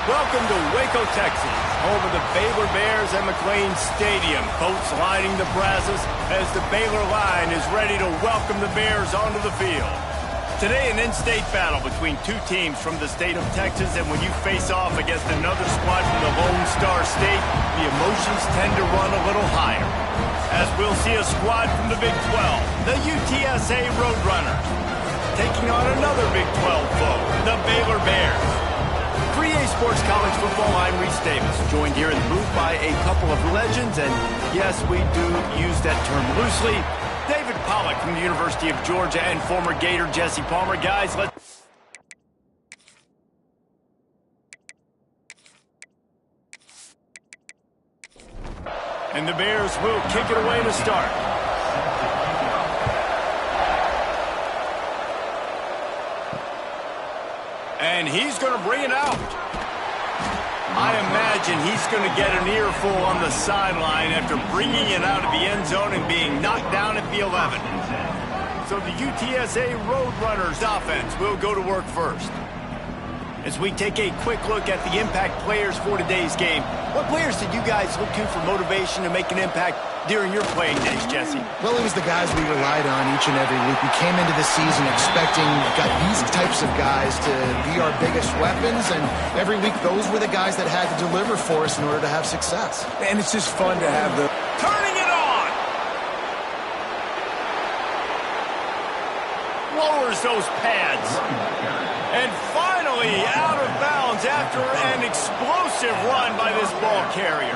Welcome to Waco, Texas, home of the Baylor Bears and McLean Stadium. Boats lining the brazos as the Baylor line is ready to welcome the Bears onto the field. Today, an in-state battle between two teams from the state of Texas, and when you face off against another squad from the Lone Star State, the emotions tend to run a little higher. As we'll see a squad from the Big 12, the UTSA Roadrunners, taking on another Big 12 foe, the Baylor Bears. 3A Sports College Football, I'm Reese Davis, joined here in the booth by a couple of legends, and yes, we do use that term loosely. David Pollack from the University of Georgia and former Gator Jesse Palmer. Guys, let's... And the Bears will kick it away to start. And he's going to bring it out. I imagine he's going to get an earful on the sideline after bringing it out of the end zone and being knocked down at the 11. So the UTSA Roadrunners offense will go to work first. As we take a quick look at the impact players for today's game, what players did you guys look to for motivation to make an impact during your playing days, Jesse? Well, it was the guys we relied on each and every week. We came into the season expecting these types of guys to be our biggest weapons, and every week those were the guys that had to deliver for us in order to have success. And it's just fun to have the... Turning it on! Lowers those pads. And finally out of bounds after an explosive run by this ball carrier.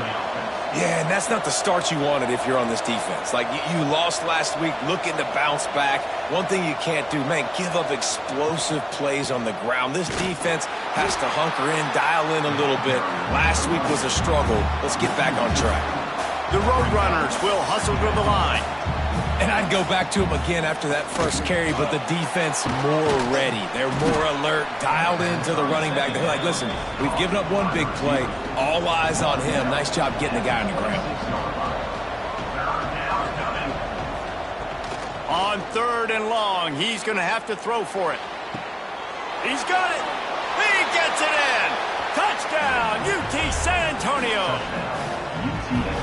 Yeah, and that's not the start you wanted if you're on this defense. Like, you lost last week, looking to bounce back. One thing you can't do, man, give up explosive plays on the ground. This defense has to hunker in, dial in a little bit. Last week was a struggle. Let's get back on track. The Roadrunners will hustle to the line. And I'd go back to him again after that first carry, but the defense more ready. They're more alert, dialed into the running back. They're like, listen, we've given up one big play. All eyes on him. Nice job getting the guy on the ground. On 3rd and long, he's going to have to throw for it. He's got it. He gets it in. Touchdown, UT San Antonio.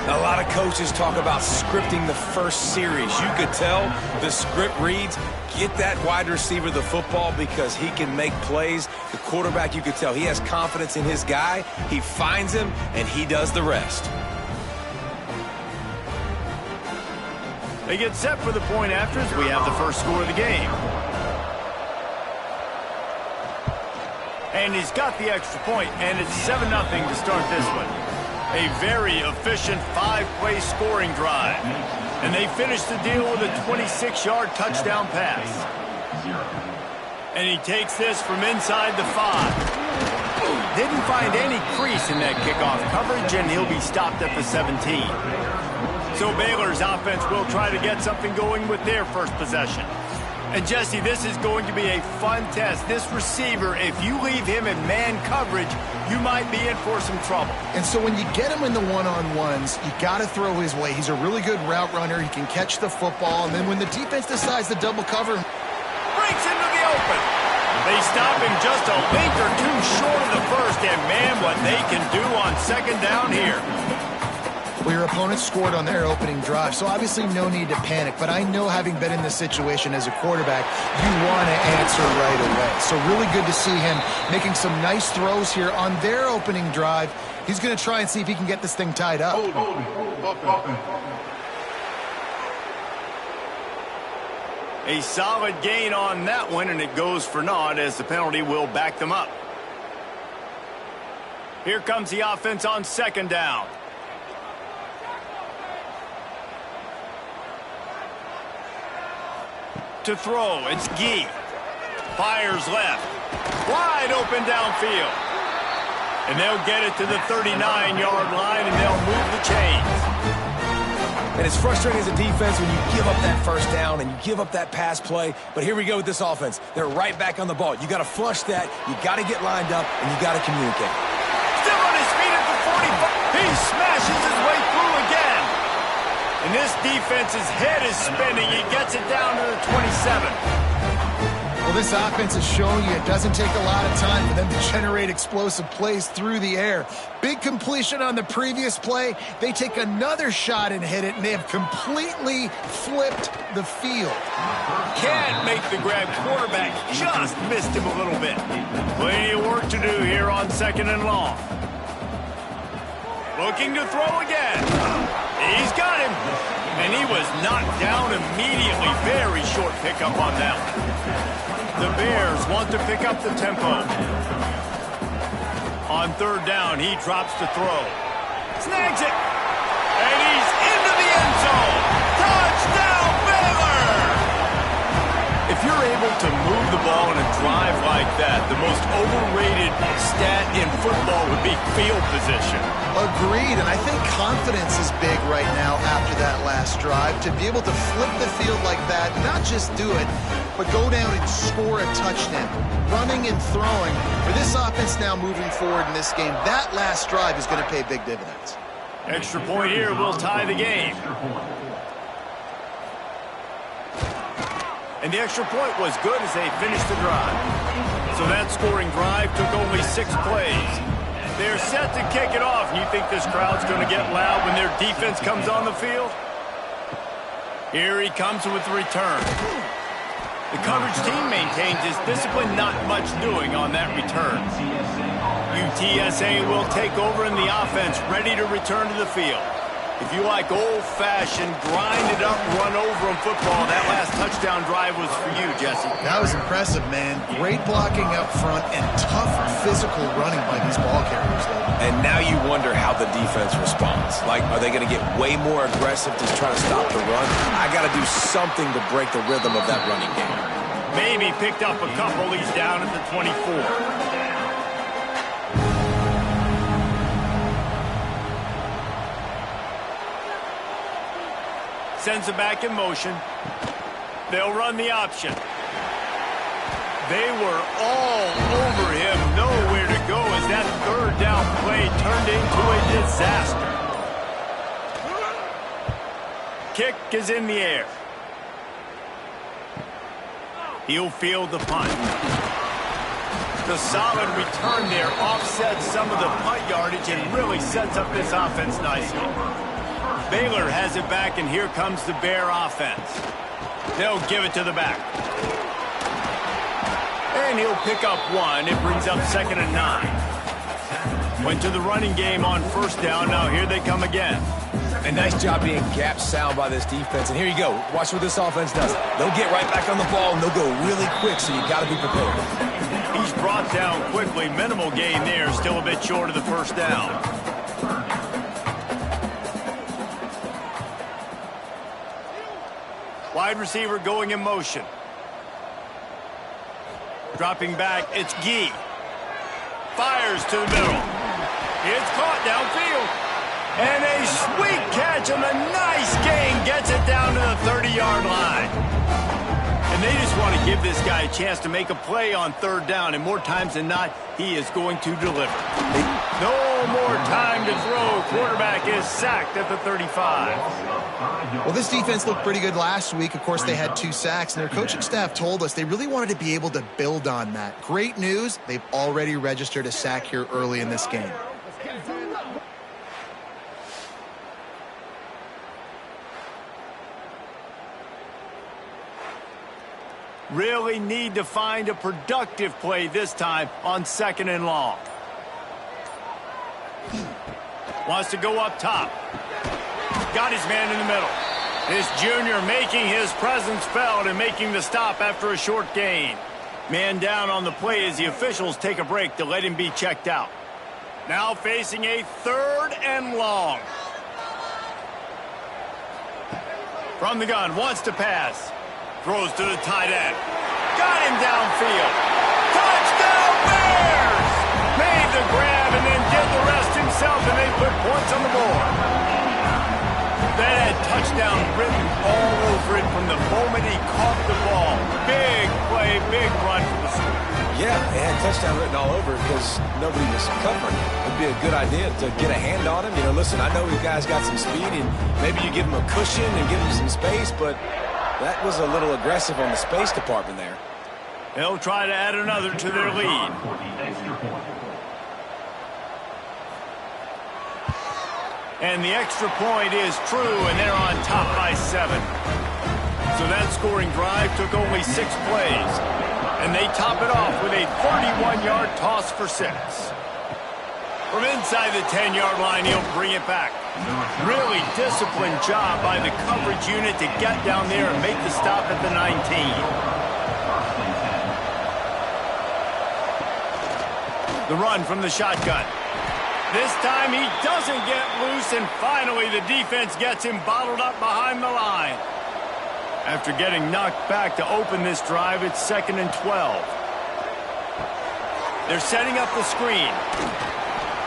A lot of coaches talk about scripting the first series. You could tell the script reads, get that wide receiver the football because he can make plays. The quarterback, you could tell he has confidence in his guy. He finds him, and he does the rest. They get set for the point after as we have the first score of the game. And he's got the extra point, and it's 7-0 to start this one. A very efficient 5-play scoring drive. And they finish the deal with a 26-yard touchdown pass. And he takes this from inside the 5. Didn't find any crease in that kickoff coverage, and he'll be stopped at the 17. So Baylor's offense will try to get something going with their first possession. And Jesse, this is going to be a fun test. This receiver, if you leave him in man coverage, you might be in for some trouble. And so when you get him in the one-on-ones, you got to throw his way. He's a really good route runner. He can catch the football. And then when the defense decides to double cover, breaks into the open. They stop him just a link or two short of the first. And man, what they can do on 2nd down here. Well, your opponent scored on their opening drive, so obviously no need to panic. But I know, having been in this situation as a quarterback, you want to answer right away. So really good to see him making some nice throws here on their opening drive. He's going to try and see if he can get this thing tied up. A solid gain on that one, and it goes for naught as the penalty will back them up. Here comes the offense on 2nd down. To throw, it's Gee. Fires left. Wide open downfield. And they'll get it to the 39-yard line, and they'll move the chains. And it's frustrating as a defense when you give up that first down and you give up that pass play. But here we go with this offense. They're right back on the ball. You got to flush that. You got to get lined up, and you got to communicate. Still on his feet at the 45. He smashes his way through again. And this defense's head is spinning. He gets it down to the 27. Well, this offense is showing you it doesn't take a lot of time for them to generate explosive plays through the air. Big completion on the previous play. They take another shot and hit it, and they have completely flipped the field. Can't make the grab. Quarterback just missed him a little bit. Plenty of work to do here on 2nd and long. Looking to throw again. He's got him. And he was knocked down immediately. Very short pickup on that one. The Bears want to pick up the tempo. On 3rd down, he drops to throw. Snags it. And he's into the end zone. Touchdown, Baylor! If you're able to move the ball in a drive like that, the most overrated stat in football would be field position. Agreed, and I think confidence is big right now after that last drive. To be able to flip the field like that, not just do it, but go down and score a touchdown. Running and throwing. For this offense now moving forward in this game, that last drive is going to pay big dividends. Extra point here will tie the game. And the extra point was good as they finished the drive. So that scoring drive took only 6 plays. They're set to kick it off. You think this crowd's going to get loud when their defense comes on the field? Here he comes with the return. The coverage team maintains its discipline, not much doing on that return. UTSA will take over in the offense, ready to return to the field. If you like old-fashioned, grind-it-up, run-over-'em football, that last touchdown drive was for you, Jesse. That was impressive, man. Great blocking up front and tough physical running by these ball carriers, though. And now you wonder how the defense responds. Like, are they going to get way more aggressive to try to stop the run? I got to do something to break the rhythm of that running game. Maybe picked up a couple. He's down at the 24. Sends it back in motion. They'll run the option. They were all over him. Nowhere to go as that 3rd down play turned into a disaster. Kick is in the air. He'll field the punt. The solid return there offsets some of the punt yardage and really sets up this offense nicely. Baylor has it back, and here comes the Bear offense. They'll give it to the back. And he'll pick up 1. It brings up 2nd and 9. Went to the running game on 1st down. Now here they come again. A nice job being gap sound by this defense. And here you go. Watch what this offense does. They'll get right back on the ball, and they'll go really quick, so you got to be prepared. He's brought down quickly. Minimal gain there. Still a bit short of the 1st down. Wide receiver going in motion. Dropping back, it's Gee. Fires to the middle. It's caught downfield. And a sweet catch and a nice gain gets it down to the 30-yard line. And they just want to give this guy a chance to make a play on 3rd down. And more times than not, he is going to deliver. No more time to throw. Quarterback is sacked at the 35. Well, this defense looked pretty good last week. Of course, they had 2 sacks, and their coaching staff told us they really wanted to be able to build on that. Great news, they've already registered a sack here early in this game. Really need to find a productive play this time on 2nd and long. Wants to go up top. Got his man in the middle. This junior making his presence felt and making the stop after a short gain. Man down on the play as the officials take a break to let him be checked out. Now facing a 3rd and long. From the gun, wants to pass. Throws to the tight end. Got him downfield. Touchdown Bears! Made the grab and then did the rest himself, and they put points on the board. That had touchdown written all over it from the moment he caught the ball. Big play, big run for the score. Yeah, it had touchdown written all over it because nobody was covering it. It'd be a good idea to get a hand on him. You know, listen, I know you guys got some speed, and maybe you give him a cushion and give him some space, but that was a little aggressive on the space department there. They'll try to add another to their lead. And the extra point is true, and they're on top by 7. So that scoring drive took only 6 plays. And they top it off with a 31-yard toss for 6. From inside the 10-yard line, he'll bring it back. Really disciplined job by the coverage unit to get down there and make the stop at the 19. The run from the shotgun. This time he doesn't get loose, and finally the defense gets him bottled up behind the line. After getting knocked back to open this drive, it's 2nd and 12. They're setting up the screen.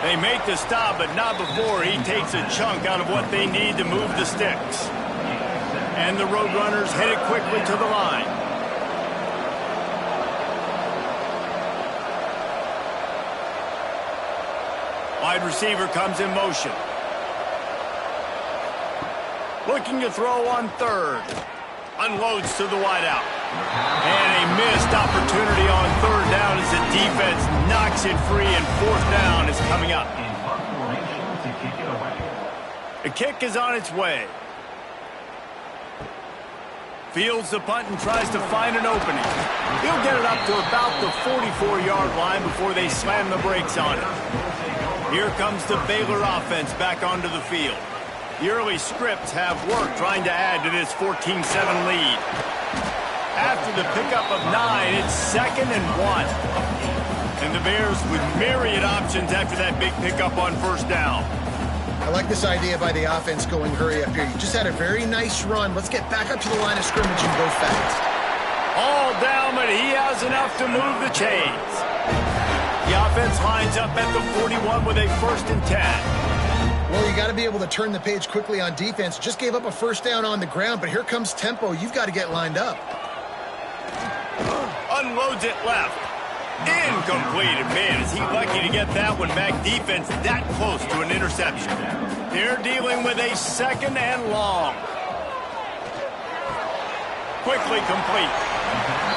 They make the stop, but not before he takes a chunk out of what they need to move the sticks. And the Roadrunners headed quickly to the line. Wide receiver comes in motion. Looking to throw on 3rd. Unloads to the wideout. And a missed opportunity on 3rd down as the defense knocks it free, and 4th down is coming up. The kick is on its way. Fields the punt and tries to find an opening. He'll get it up to about the 44-yard line before they slam the brakes on it. Here comes the Baylor offense back onto the field. The early scripts have worked trying to add to this 14-7 lead. After the pickup of 9, it's 2nd and 1. And the Bears with myriad options after that big pickup on 1st down. I like this idea by the offense going hurry up here. You just had a very nice run. Let's get back up to the line of scrimmage and go fast. All down, but he has enough to move the chains. The offense lines up at the 41 with a 1st and 10. Well, you got to be able to turn the page quickly on defense. Just gave up a 1st down on the ground, but here comes tempo. You've got to get lined up. Unloads it left. Incomplete. And man, is he lucky to get that one back. Defense that close to an interception. They're dealing with a 2nd and long. Quickly complete.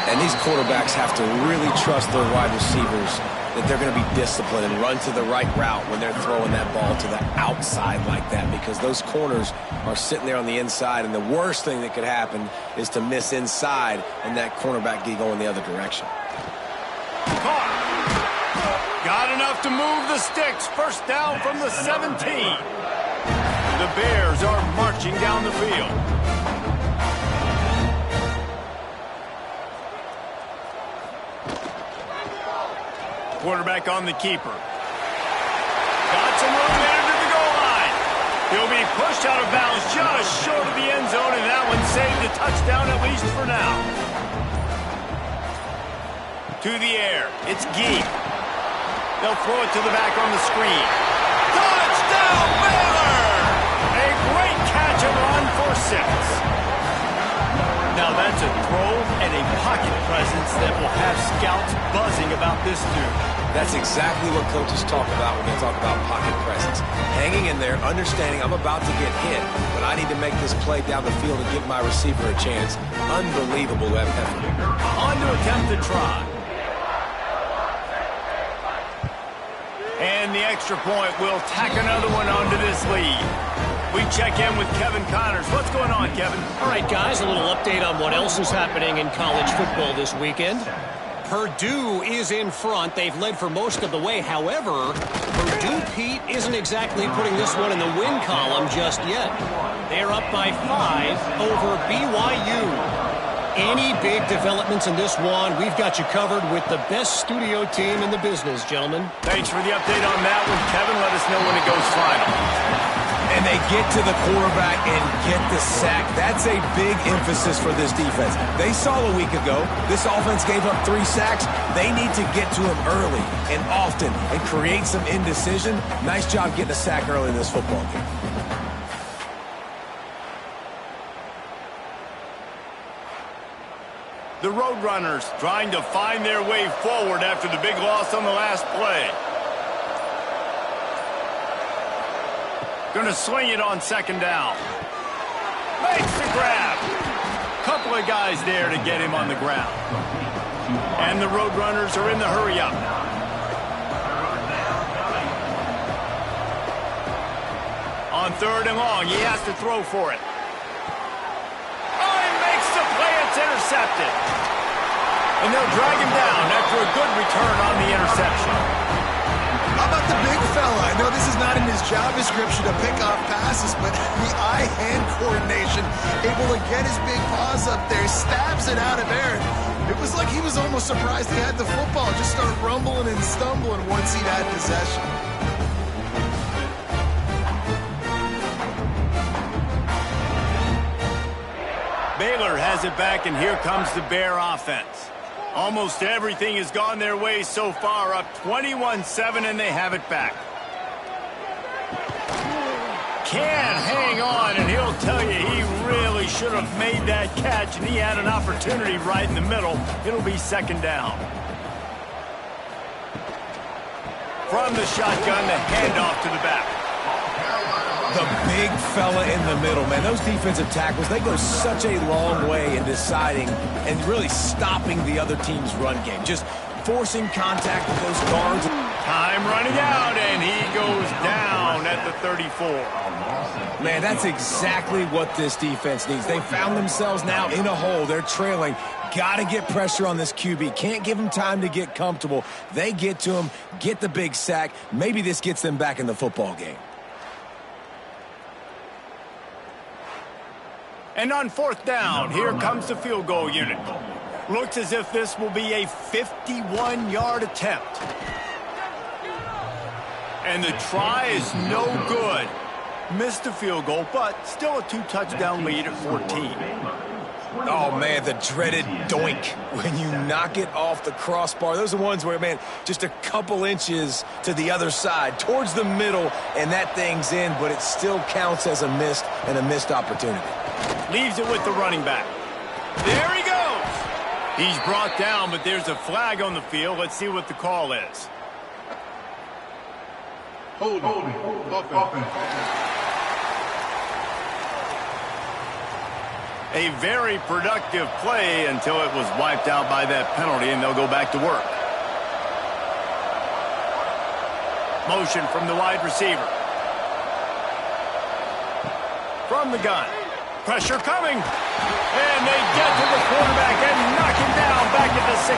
And these quarterbacks have to really trust their wide receivers that they're going to be disciplined and run to the right route when they're throwing that ball to the outside like that, because those corners are sitting there on the inside, and the worst thing that could happen is to miss inside and that cornerback get going the other direction. Caught. Got enough to move the sticks. 1st down from the 17. The Bears are marching down the field. Quarterback on the keeper. Got some room there to the goal line. He'll be pushed out of bounds just short of the end zone, and that one saved a touchdown at least for now. To the air. It's Gee. They'll throw it to the back on the screen. Touchdown, Baylor! A great catch and run for 6. Now that's a throw and a pocket presence that will have scouts buzzing about this dude. That's exactly what coaches talk about when they talk about pocket presence. Hanging in there, understanding I'm about to get hit, but I need to make this play down the field and give my receiver a chance. Unbelievable effort. On to attempt the try. And the extra point will tack another one onto this lead. We check in with Kevin Connors. What's going on, Kevin? All right, guys, a little update on what else is happening in college football this weekend. Purdue is in front. They've led for most of the way. However, Purdue, Pete, isn't exactly putting this one in the win column just yet. They're up by 5 over BYU. Any big developments in this one, we've got you covered with the best studio team in the business, gentlemen. Thanks for the update on that one, Kevin. Let us know when it goes final. And they get to the quarterback and get the sack. That's a big emphasis for this defense. They saw a week ago, this offense gave up 3 sacks. They need to get to him early and often and create some indecision. Nice job getting a sack early in this football game. The Roadrunners trying to find their way forward after the big loss on the last play. Going to sling it on 2nd down. Makes the grab. Couple of guys there to get him on the ground. And the Roadrunners are in the hurry-up. On 3rd and long, he has to throw for it. Oh, he makes the play. It's intercepted. And they'll drag him down after a good return on the interception. How about the big fella? I know this is not in his job description to pick off passes, but the eye-hand coordination, able to get his big paws up there, stabs it out of air. It was like he was almost surprised he had the football. Just started rumbling and stumbling once he had possession. Baylor has it back, and here comes the Bear offense. Almost everything has gone their way so far, up 21-7, and they have it back. Can hang on, and he'll tell you he really should have made that catch, and he had an opportunity right in the middle. It'll be 2nd down. From the shotgun, the handoff to the back. The big fella in the middle, man. Those defensive tackles, they go such a long way in deciding and really stopping the other team's run game. Just forcing contact with those guards. Time running out, and he goes down at the 34. Man, that's exactly what this defense needs. They found themselves now in a hole. They're trailing. Got to get pressure on this QB. Can't give him time to get comfortable. They get to him, get the big sack. Maybe this gets them back in the football game. And on 4th down, here comes the field goal unit. Looks as if this will be a 51-yard attempt. And the try is no good. Missed the field goal, but still a 2-touchdown lead at 14. Oh, man, the dreaded doink when you knock it off the crossbar. Those are the ones where, man, just a couple inches to the other side, towards the middle, and that thing's in, but it still counts as a missed opportunity. Leaves it with the running back. There he goes. He's brought down, but there's a flag on the field. Let's see what the call is. Holding. Offense. A very productive play until it was wiped out by that penalty, and they'll go back to work. Motion from the wide receiver. From the gun. Pressure coming. And they get to the quarterback and knock him down back at the 16.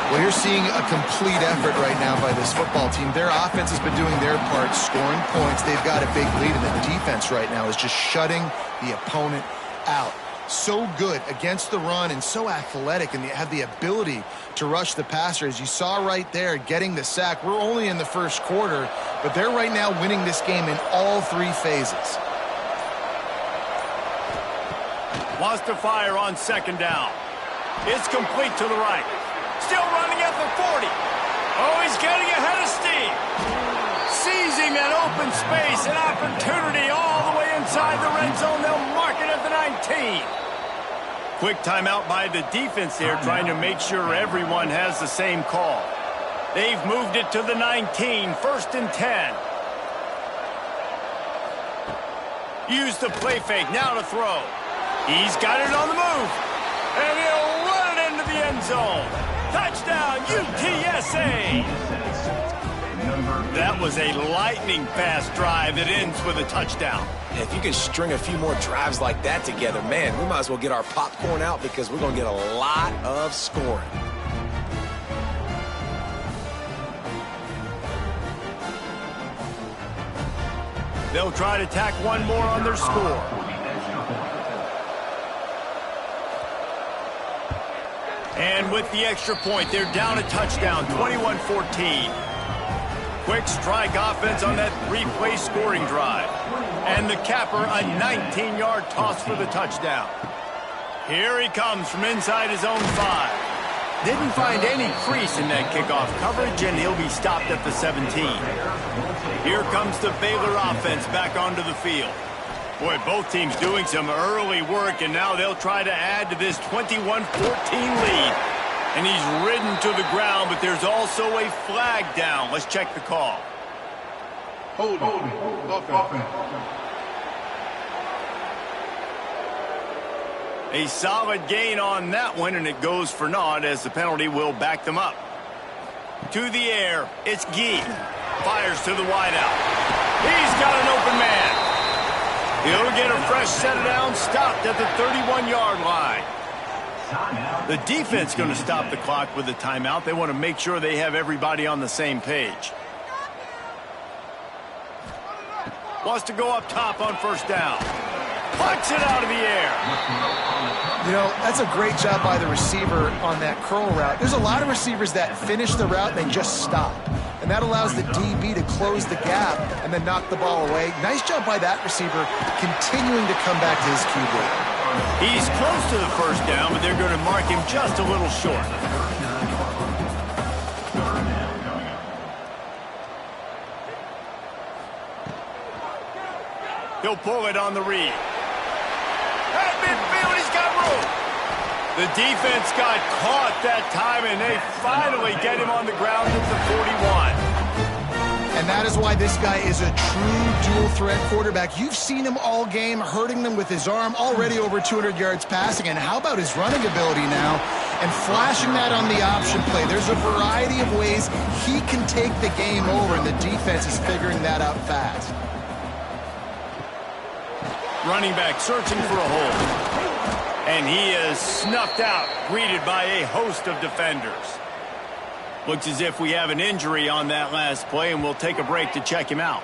Well, you're seeing a complete effort right now by this football team. Their offense has been doing their part, scoring points. They've got a big lead, and the defense right now is just shutting the opponent out. So good against the run and so athletic, and they have the ability to rush the passer. As you saw right there, getting the sack. We're only in the 1st quarter, but they're right now winning this game in all 3 phases. Wants to fire on 2nd down. It's complete to the right. Still running at the 40. Oh, he's getting ahead of steam. Seizing that open space, an opportunity all the way inside the red zone. They'll mark it at the 19. Quick timeout by the defense there, trying to make sure everyone has the same call. They've moved it to the 19, 1st and 10. Use the play fake, now to throw. He's got it on the move. And he'll run it into the end zone. Touchdown, UTSA. That was a lightning-fast drive that ends with a touchdown. If you can string a few more drives like that together, man, we might as well get our popcorn out because we're going to get a lot of scoring. They'll try to tack one more on their score. And with the extra point, they're down a touchdown, 21-14. Quick strike offense on that 3-play scoring drive. And the capper, a 19-yard toss for the touchdown. Here he comes from inside his own 5. Didn't find any crease in that kickoff coverage, and he'll be stopped at the 17. Here comes the Baylor offense back onto the field. Boy, both teams doing some early work, and now they'll try to add to this 21-14 lead. And he's ridden to the ground, but there's also a flag down. Let's check the call. Holding. Offense. A solid gain on that one, and it goes for naught as the penalty will back them up. To the air, it's Gee. Fires to the wideout. He's got an open man. He'll get a fresh set down, stopped at the 31-yard line. The defense going to stop the clock with a timeout. They want to make sure they have everybody on the same page. Wants to go up top on first down. Plucks it out of the air. You know, that's a great job by the receiver on that curl route. There's a lot of receivers that finish the route and they just stop. And that allows the DB to close the gap and then knock the ball away. Nice job by that receiver continuing to come back to his QB. He's close to the first down, but they're going to mark him just a little short. He'll pull it on the read. At midfield, he's got room. The defense got caught that time, and they finally get him on the ground at the 41. And that is why this guy is a true dual-threat quarterback. You've seen him all game, hurting them with his arm, already over 200 yards passing. And how about his running ability now? And flashing that on the option play. There's a variety of ways he can take the game over, and the defense is figuring that out fast. Running back searching for a hole. And he is snuffed out, greeted by a host of defenders. Looks as if we have an injury on that last play, and we'll take a break to check him out.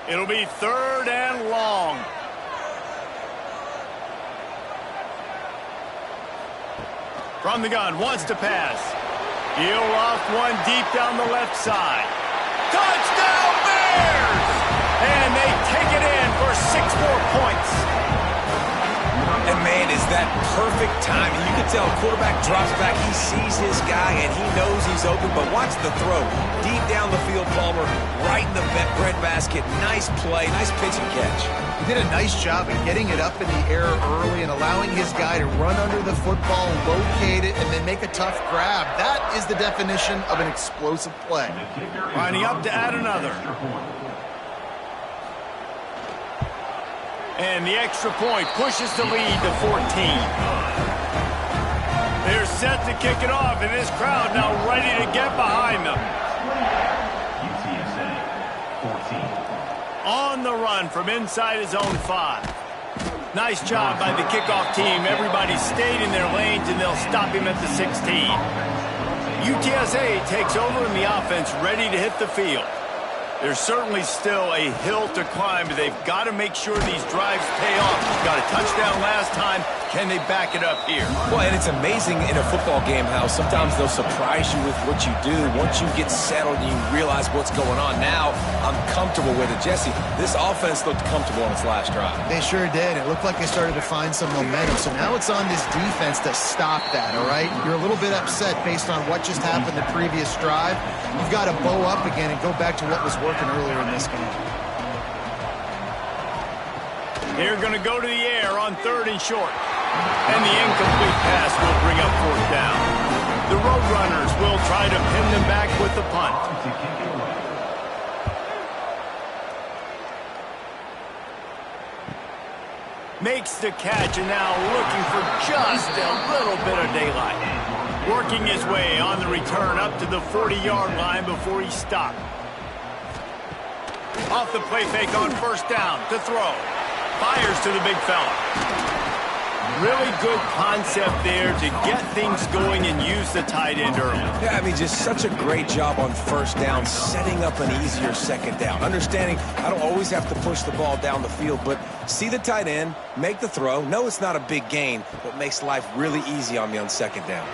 It'll be 3rd and long. From the gun, wants to pass. He'll loft one deep down the left side. Touchdown Bears! And they take it in for 6 more points. And, man, is that perfect timing. You can tell quarterback drops back. He sees his guy, and he knows he's open. But watch the throw. Deep down the field, Palmer, right in the breadbasket. Nice play, nice pitch and catch. He did a nice job of getting it up in the air early and allowing his guy to run under the football, locate it, and then make a tough grab. That is the definition of an explosive play. Lining up to add another. And the extra point pushes the lead to 14. They're set to kick it off, and this crowd now ready to get behind them. UTSA, 14. On the run from inside his own 5. Nice job by the kickoff team. Everybody stayed in their lanes, and they'll stop him at the 16. UTSA takes over, and the offense ready to hit the field. There's certainly still a hill to climb, but they've got to make sure these drives pay off. Got a touchdown last time. Can they back it up here? Well, and it's amazing in a football game how sometimes they'll surprise you with what you do. Once you get settled and you realize what's going on, now I'm comfortable with it. Jesse, this offense looked comfortable on its last drive. They sure did. It looked like they started to find some momentum. So now it's on this defense to stop that, all right? You're a little bit upset based on what just happened the previous drive. You've got to bow up again and go back to what was working earlier in this game. They're going to go to the air on 3rd and short. And the incomplete pass will bring up 4th down. The Roadrunners will try to pin them back with the punt. Makes the catch, and now looking for just a little bit of daylight. Working his way on the return up to the 40-yard line before he stopped. Off the play fake on 1st down to throw. Fires to the big fella. Really good concept there to get things going and use the tight end early. Yeah, I mean, just such a great job on 1st down, setting up an easier 2nd down. Understanding I don't always have to push the ball down the field, but see the tight end, make the throw. No, it's not a big gain, but makes life really easy on me on 2nd down.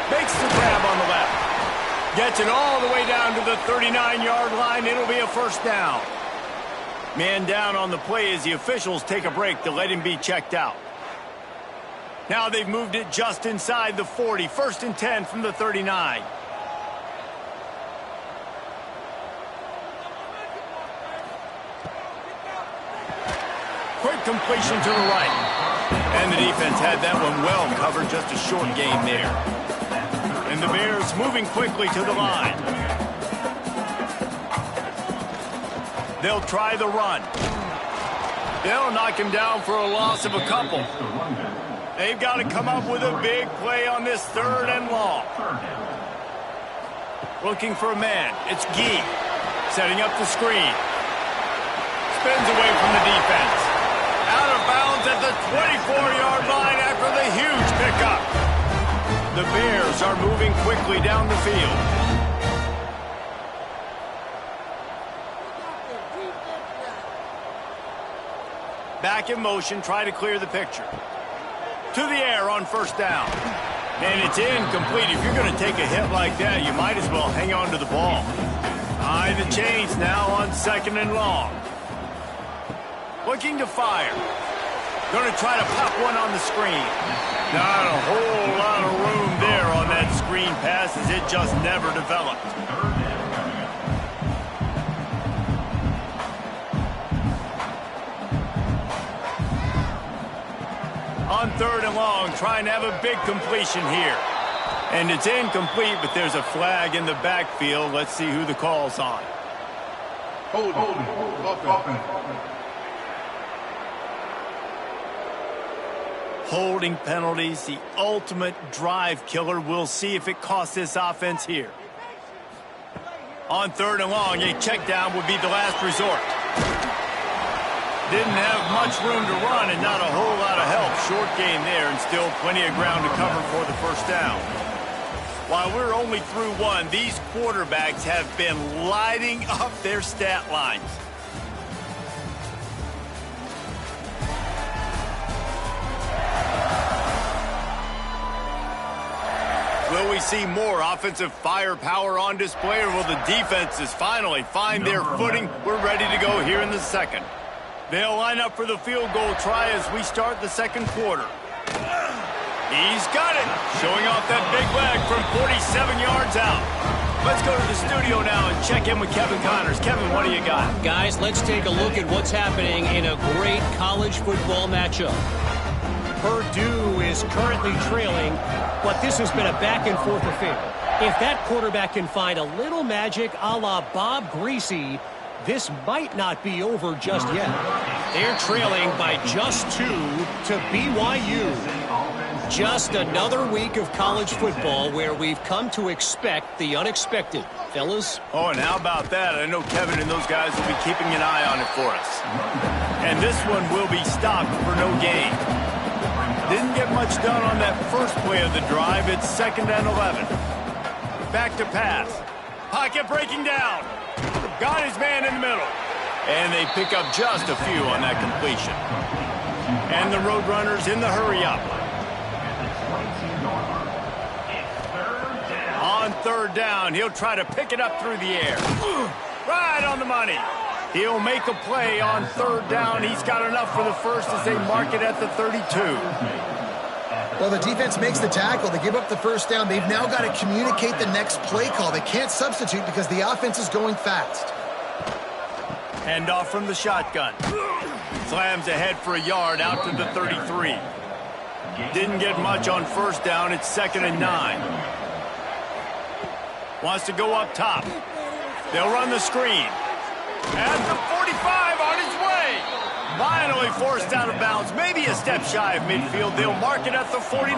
Makes the grab on the left. Gets it all the way down to the 39-yard line. It'll be a 1st down. Man down on the play as the officials take a break to let him be checked out. Now they've moved it just inside the 40. 1st and 10 from the 39. Quick completion to the right. And the defense had that one well covered. Just a short gain there. And the Bears moving quickly to the line. They'll try the run. They'll knock him down for a loss of a couple. They've got to come up with a big play on this 3rd and long. Looking for a man. It's Gee. Setting up the screen. Spins away from the defense. Out of bounds at the 24-yard line after the huge pickup. The Bears are moving quickly down the field. Back in motion, try to clear the picture. To the air on 1st down. And it's incomplete. If you're going to take a hit like that, you might as well hang on to the ball. Eye the chains now on 2nd and long. Looking to fire. Going to try to pop one on the screen. Not a whole lot of room there on that screen pass as it just never developed. On 3rd and long, trying to have a big completion here. And it's incomplete, but there's a flag in the backfield. Let's see who the call's on. Holding. Offense. Holding penalties, the ultimate drive killer. We'll see if it costs this offense here. On 3rd and long, a check down would be the last resort. Didn't have much room to run and not a whole lot of help. Short gain there and still plenty of ground to cover for the 1st down. While we're only through one, these quarterbacks have been lighting up their stat lines. Will we see more offensive firepower on display, or will the defenses finally find their footing? We're ready to go here in the 2nd. They'll line up for the field goal try as we start the 2nd quarter. He's got it. Showing off that big leg from 47 yards out. Let's go to the studio now and check in with Kevin Connors. Kevin, what do you got? Guys, let's take a look at what's happening in a great college football matchup. Purdue is currently trailing, but this has been a back-and-forth affair. If that quarterback can find a little magic a la Bob Greasy, this might not be over just yet. They're trailing by just 2 to BYU. Just another week of college football where we've come to expect the unexpected. Fellas? Oh, and how about that? I know Kevin and those guys will be keeping an eye on it for us. And this one will be stopped for no gain. Didn't get much done on that first play of the drive. It's 2nd and 11. Back to pass. Pocket breaking down. Got his man in the middle. And they pick up just a few on that completion. And the Roadrunners in the hurry-up. On 3rd down, he'll try to pick it up through the air. Right on the money. He'll make a play on 3rd down. He's got enough for the first as they mark it at the 32. Well, the defense makes the tackle. They give up the 1st down. They've now got to communicate the next play call. They can't substitute because the offense is going fast. Hand off from the shotgun. Slams ahead for a yard out to the 33. Didn't get much on 1st down. It's 2nd and 9. Wants to go up top. They'll run the screen. At the 45 on his way. Finally forced out of bounds. Maybe a step shy of midfield. They'll mark it at the 49.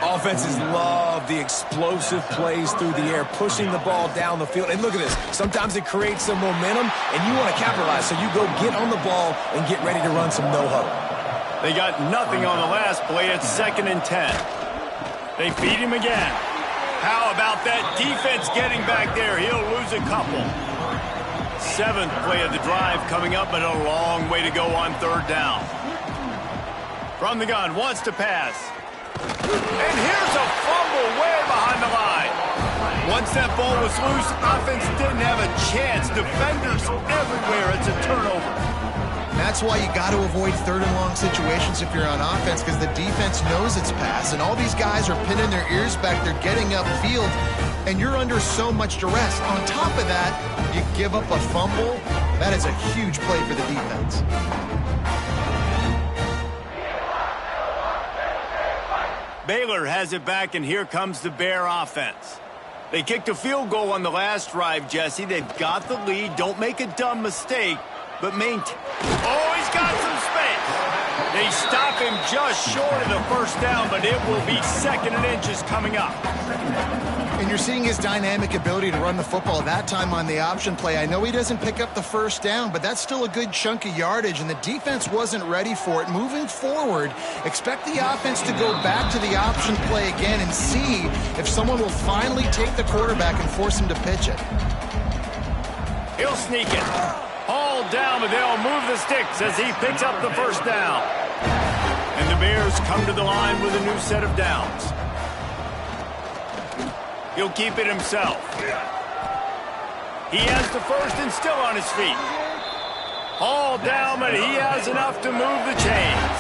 Offenses love the explosive plays through the air, pushing the ball down the field. And look at this. Sometimes it creates some momentum, and you want to capitalize. So you go get on the ball and get ready to run some no-huddle. They got nothing on the last play. It's 2nd and 10. They feed him again. How about that defense getting back there? He'll lose a couple. 7th play of the drive coming up, but a long way to go on 3rd down. From the gun, wants to pass. And here's a fumble way behind the line. Once that ball was loose, offense didn't have a chance. Defenders everywhere. It's a turnover. That's why you got to avoid 3rd and long situations if you're on offense, because the defense knows it's pass, and all these guys are pinning their ears back. They're getting upfield, and you're under so much duress. On top of that, you give up a fumble. That is a huge play for the defense. Baylor has it back, and here comes the Bear offense. They kicked a field goal on the last drive, Jesse. They've got the lead. Don't make a dumb mistake. but maintain. Oh, he's got some space. They stop him just short of the first down, but it will be 2nd and inches coming up. And you're seeing his dynamic ability to run the football, that time on the option play. I know he doesn't pick up the first down, but that's still a good chunk of yardage, and the defense wasn't ready for it. Moving forward, expect the offense to go back to the option play again and see if someone will finally take the quarterback and force him to pitch it. He'll sneak it. Hauled down, but they'll move the sticks as he picks up the first down. And the Bears come to the line with a new set of downs. He'll keep it himself. He has the first and still on his feet. Hauled down, but he has enough to move the chains.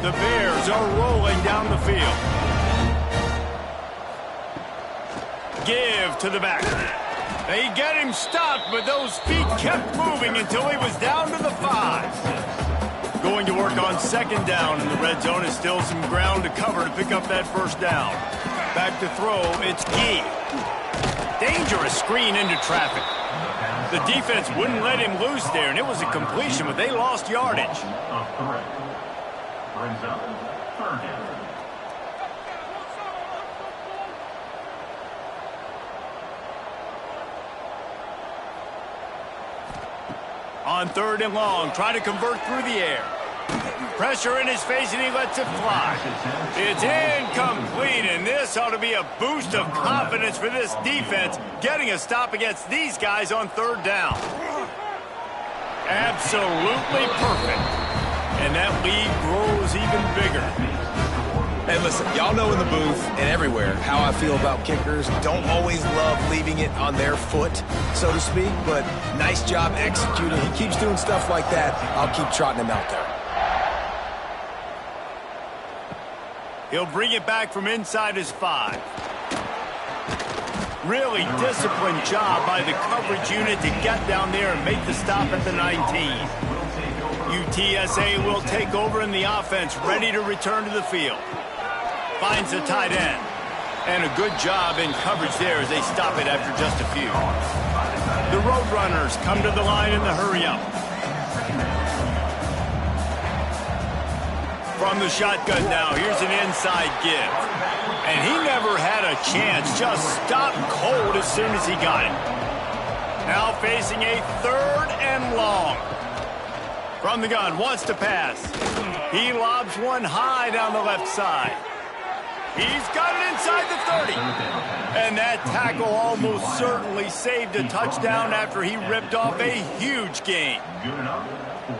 The Bears are rolling down the field. Give to the back. They get him stopped, but those feet kept moving until he was down to the 5. Going to work on 2nd down in the red zone is still some ground to cover to pick up that first down. Back to throw, it's Gee. Dangerous screen into traffic. The defense wouldn't let him loose there, and it was a completion, but they lost yardage. Brings up 3rd down. On 3rd and long, try to convert through the air. Pressure in his face, and he lets it fly. It's incomplete, and this ought to be a boost of confidence for this defense, getting a stop against these guys on 3rd down. Absolutely perfect. And that lead grows even bigger. Hey, listen, y'all know in the booth and everywhere how I feel about kickers. Don't always love leaving it on their foot, so to speak, but nice job executing. He keeps doing stuff like that. I'll keep trotting him out there. He'll bring it back from inside his 5. Really disciplined job by the coverage unit to get down there and make the stop at the 19. UTSA will take over in the offense, ready to return to the field. Finds the tight end. And a good job in coverage there as they stop it after just a few. The Roadrunners come to the line in the hurry-up. From the shotgun now, here's an inside give. And he never had a chance, just stopped cold as soon as he got it. Now facing a 3rd and long. From the gun, wants to pass. He lobs one high down the left side. He's got it inside the 30. And that tackle almost certainly saved a touchdown after he ripped off a huge gain.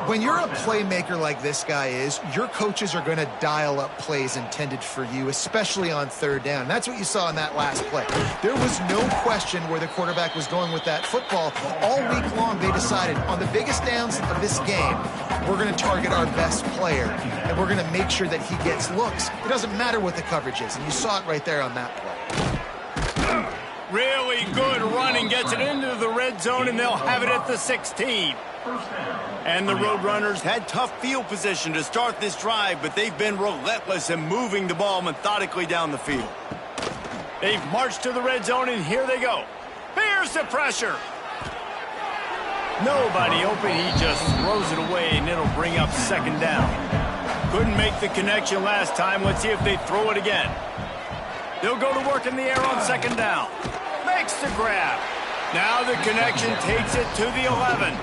When you're a playmaker like this guy is, your coaches are going to dial up plays intended for you, especially on 3rd down. That's what you saw in that last play. There was no question where the quarterback was going with that football. All week long, they decided on the biggest downs of this game, we're going to target our best player, and we're going to make sure that he gets looks. It doesn't matter what the coverage is, and you saw it right there on that play. Really good running, gets it into the red zone, and they'll have it at the 16. And the Roadrunners had tough field position to start this drive, but they've been relentless in moving the ball methodically down the field. They've marched to the red zone, and here they go. Here's the pressure. Nobody open. He just throws it away, and it'll bring up 2nd down. Couldn't make the connection last time. Let's see if they throw it again. They'll go to work in the air on 2nd down. Makes the grab. Now the connection takes it to the 11.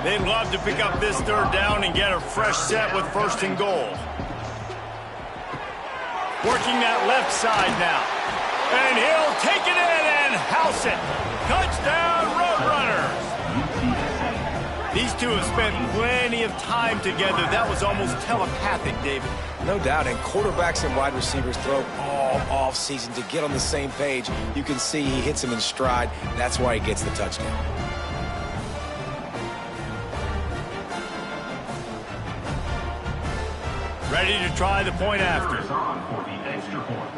They'd love to pick up this 3rd down and get a fresh set with 1st and goal. Working that left side now. And he'll take it in and house it. Touchdown, Roadrunners. These two have spent plenty of time together. That was almost telepathic, David. No doubt, and quarterbacks and wide receivers throw all off-season to get on the same page. You can see he hits him in stride. That's why he gets the touchdown. Ready to try the point after. For the extra point.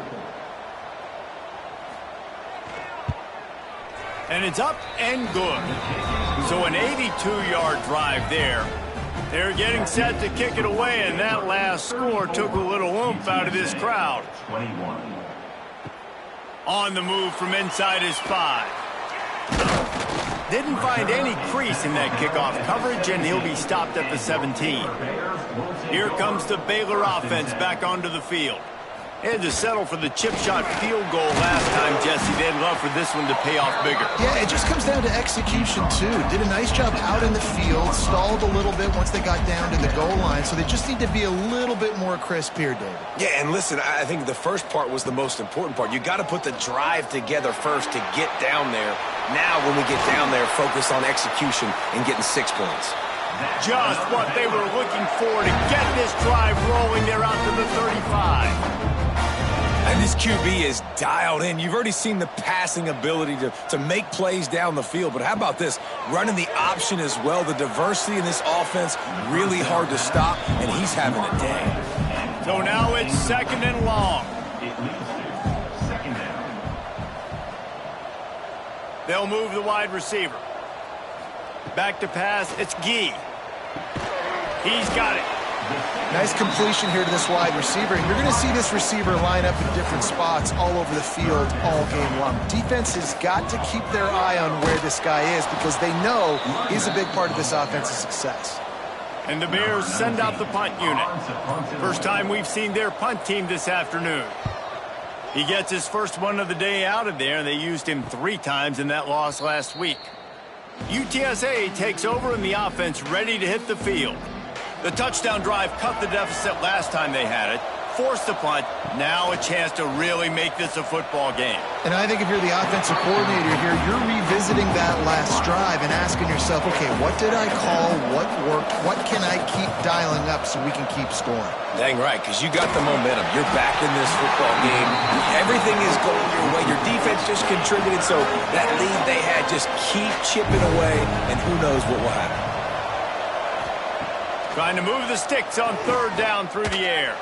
And it's up and good. So an 82-yard drive there. They're getting set to kick it away, and that last score took a little oomph out of this crowd. 21. On the move from inside his 5. Didn't find any crease in that kickoff coverage, and he'll be stopped at the 17. Here comes the Baylor offense back onto the field. Had to settle for the chip shot field goal last time, Jesse. They'd love for this one to pay off bigger. Yeah, it just comes down to execution, too. Did a nice job out in the field, stalled a little bit once they got down to the goal line, so they just need to be a little bit more crisp here, David. Yeah, and listen, I think the first part was the most important part. You got to put the drive together first to get down there. Now, when we get down there, focus on execution and getting 6 points. Just what they were looking for to get this drive rolling. They're out to the 35. And this QB is dialed in. You've already seen the passing ability to make plays down the field. But how about this? Running the option as well. The diversity in this offense, really hard to stop, and he's having a day. So now it's 2nd and long. It leads to 2nd down. They'll move the wide receiver. Back to pass. It's Gee. He's got it. Nice completion here to this wide receiver. And you're going to see this receiver line up in different spots all over the field all game long. Defense has got to keep their eye on where this guy is because they know he's a big part of this offense's success. And the Bears send out the punt unit. First time we've seen their punt team this afternoon. He gets his first one of the day out of there. They used him 3 times in that loss last week. UTSA takes over in the offense, ready to hit the field. The touchdown drive cut the deficit last time they had it, forced the punt. Now a chance to really make this a football game. And I think if you're the offensive coordinator here, you're revisiting that last drive and asking yourself, okay, what did I call? What worked? What can I keep dialing up so we can keep scoring? Dang right, because you got the momentum. You're back in this football game. Everything is going your way. Your defense just contributed, so that lead they had, just keep chipping away, and who knows what will happen. Trying to move the sticks on 3rd down through the air.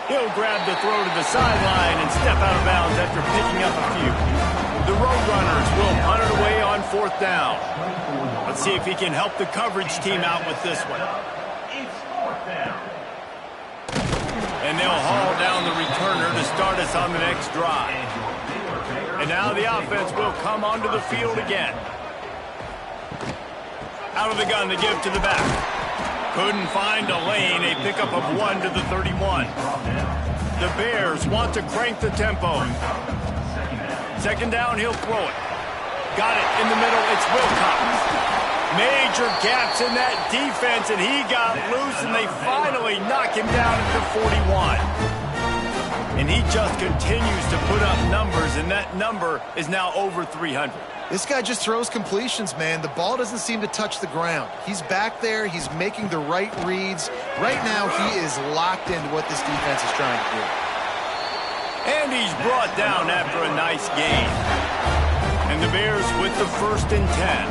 He'll grab the throw to the sideline and step out of bounds after picking up a few. The Roadrunners will punt it away on 4th down. Let's see if he can help the coverage team out with this one. It's 4th down. And they'll haul down the returner to start us on the next drive. And now the offense will come onto the field again. Out of the gun to give to the back. Couldn't find a lane. A pickup of 1 to the 31. The Bears want to crank the tempo. 2nd down, he'll throw it. Got it in the middle. It's Wilcox. Major gaps in that defense, and he got loose, and they finally knock him down at the 41. And he just continues to put up numbers, and that number is now over 300. This guy just throws completions, man. The ball doesn't seem to touch the ground. He's back there. He's making the right reads. Right now, he is locked into what this defense is trying to do. And he's brought down after a nice gain. And the Bears with the 1st and 10.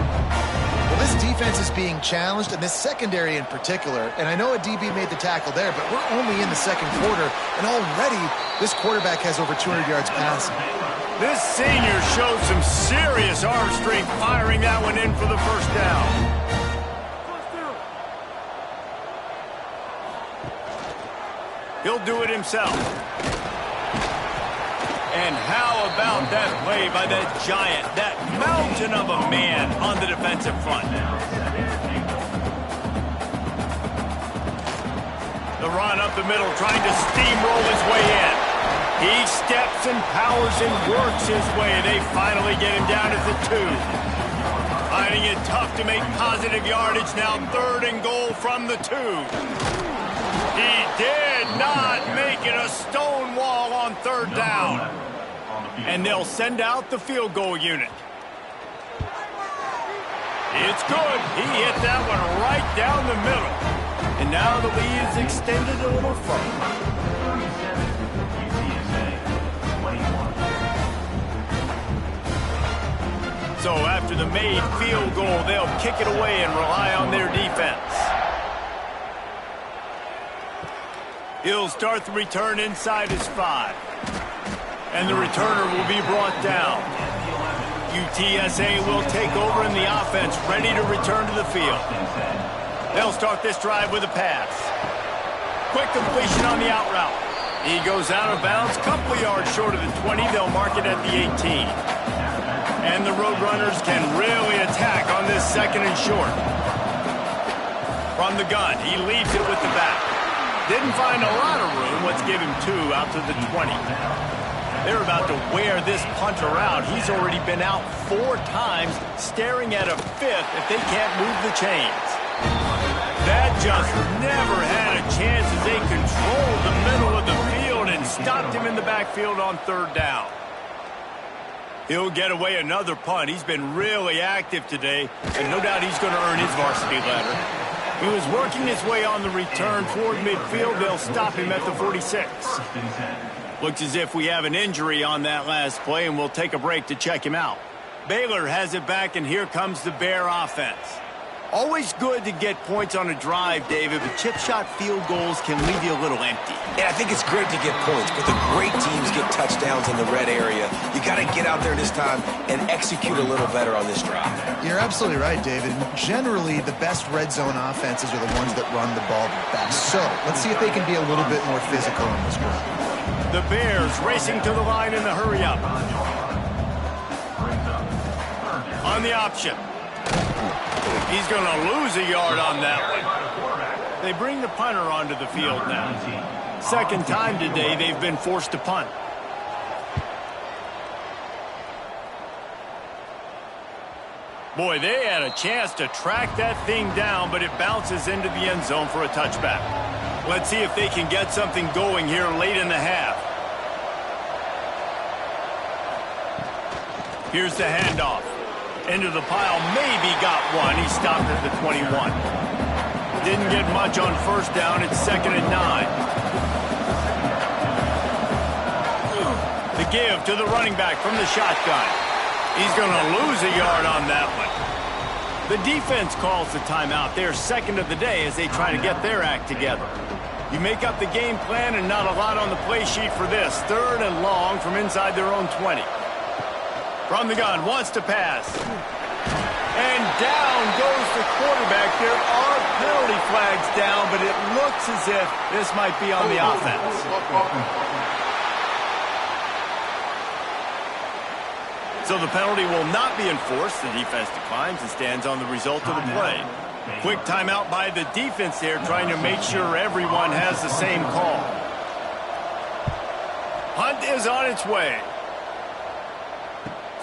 Well, this defense is being challenged, and this secondary in particular. And I know a DB made the tackle there, but we're only in the 2nd quarter, and already this quarterback has over 200 yards passing. This senior showed some serious arm strength firing that one in for the 1st down. He'll do it himself. And how about that play by that giant, that mountain of a man on the defensive front? The run up the middle, trying to steamroll his way in. He steps and powers and works his way. They finally get him down at the 2. Finding it tough to make positive yardage now. 3rd and goal from the 2. He did not make it a stone wall on 3rd down. And they'll send out the field goal unit. It's good. He hit that one right down the middle. And now the lead is extended a little further. So after the made field goal, they'll kick it away and rely on their defense. He'll start the return inside his 5. And the returner will be brought down. UTSA will take over in the offense, ready to return to the field. They'll start this drive with a pass. Quick completion on the out route. He goes out of bounds, couple yards short of the 20. They'll mark it at the 18. And the Roadrunners can really attack on this second and short. From the gun, he leaves it with the back. Didn't find a lot of room. Let's give him 2 out to the 20. They're about to wear this punter out. He's already been out 4 times, staring at a 5th if they can't move the chains. That just never had a chance as they controlled the middle of the field and stopped him in the backfield on 3rd down. He'll get away another punt. He's been really active today, and no doubt he's going to earn his varsity letter. He was working his way on the return toward midfield. They'll stop him at the 46. Looks as if we have an injury on that last play, and we'll take a break to check him out. Baylor has it back, and here comes the Bear offense. Always good to get points on a drive, David, but chip shot field goals can leave you a little empty. Yeah, I think it's great to get points, but the great teams get touchdowns in the red area. You got to get out there this time and execute a little better on this drive. You're absolutely right, David. Generally, the best red zone offenses are the ones that run the ball the best. So let's see if they can be a little bit more physical in this one. The Bears racing to the line in the hurry-up. On the option. He's going to lose a yard on that one. They bring the punter onto the field now. Second time today they've been forced to punt. Boy, they had a chance to track that thing down, but it bounces into the end zone for a touchback. Let's see if they can get something going here late in the half. Here's the handoff. Into the pile, maybe got one. He stopped at the 21. Didn't get much on 1st down. It's 2nd and 9. The give to the running back from the shotgun. He's going to lose a yard on that one. The defense calls the timeout. They're 2nd of the day as they try to get their act together. You make up the game plan and not a lot on the play sheet for this. 3rd and long from inside their own 20. From the gun, wants to pass. And down goes the quarterback. There are penalty flags down, but it looks as if this might be on the offense. So the penalty will not be enforced. The defense declines and stands on the result of the play. Quick timeout by the defense there, trying to make sure everyone has the same call. Punt is on its way.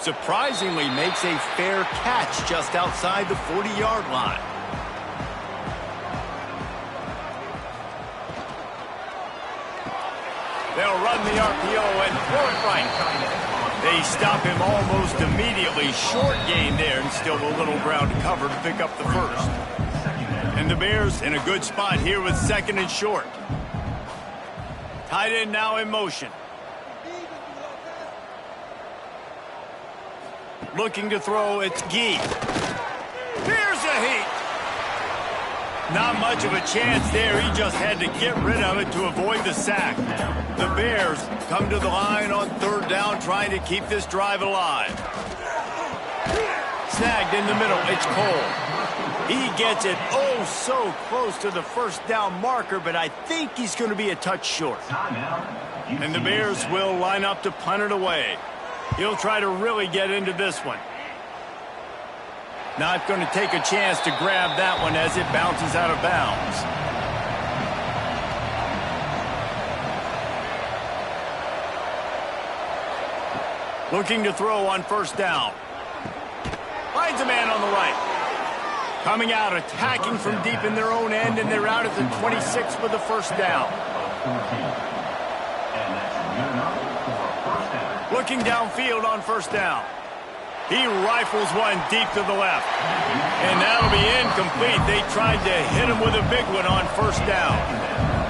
Surprisingly makes a fair catch just outside the 40-yard line. They'll run the RPO and throw it right. They stop him almost immediately. Short gain there and still a little ground to cover to pick up the 1st. And the Bears in a good spot here with 2nd and short. Tight end now in motion. Looking to throw, it's Gee. Here's a heat. Not much of a chance there. He just had to get rid of it to avoid the sack. The Bears come to the line on 3rd down, trying to keep this drive alive. Snagged in the middle. It's Cole. He gets it oh so close to the 1st down marker, but I think he's going to be a touch short. And the Bears will line up to punt it away. He'll try to really get into this one. Not going to take a chance to grab that one as it bounces out of bounds. Looking to throw on 1st down. Finds a man on the right. Coming out, attacking from deep in their own end, and they're out at the 26 for the 1st down. Looking downfield on 1st down. He rifles one deep to the left. And that'll be incomplete. They tried to hit him with a big one on 1st down.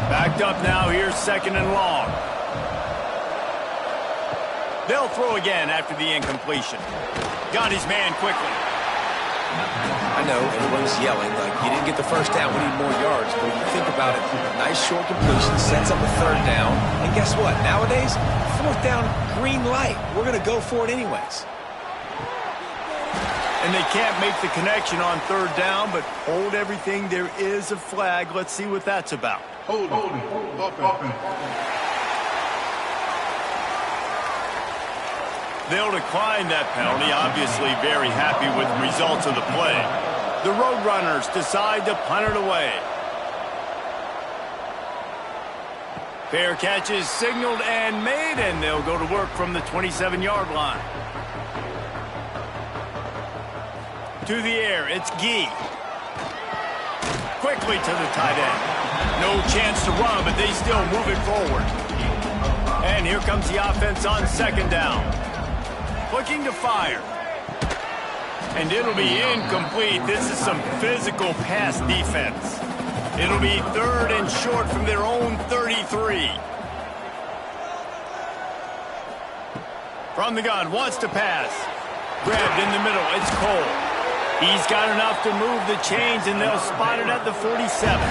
Backed up now. Here's 2nd and long. They'll throw again after the incompletion. Got his man quickly. I know everyone's yelling like you didn't get the 1st down, we need more yards. But when you think about it, nice short completion, sets up a 3rd down. And guess what? Nowadays, 4th down, green light. We're going to go for it anyways. And they can't make the connection on 3rd down, but hold everything. There is a flag. Let's see what that's about. Hold it. They'll decline that penalty, obviously very happy with the results of the play. The Roadrunners decide to punt it away. Fair catch is signaled and made, and they'll go to work from the 27-yard line. To the air, it's Gee. Quickly to the tight end. No chance to run, but they still move it forward. And here comes the offense on second down. Looking to fire. And it'll be incomplete. This is some physical pass defense. It'll be 3rd and short from their own 33. From the gun, wants to pass. Grabbed in the middle, it's Cole. He's got enough to move the chains, and they'll spot it at the 47.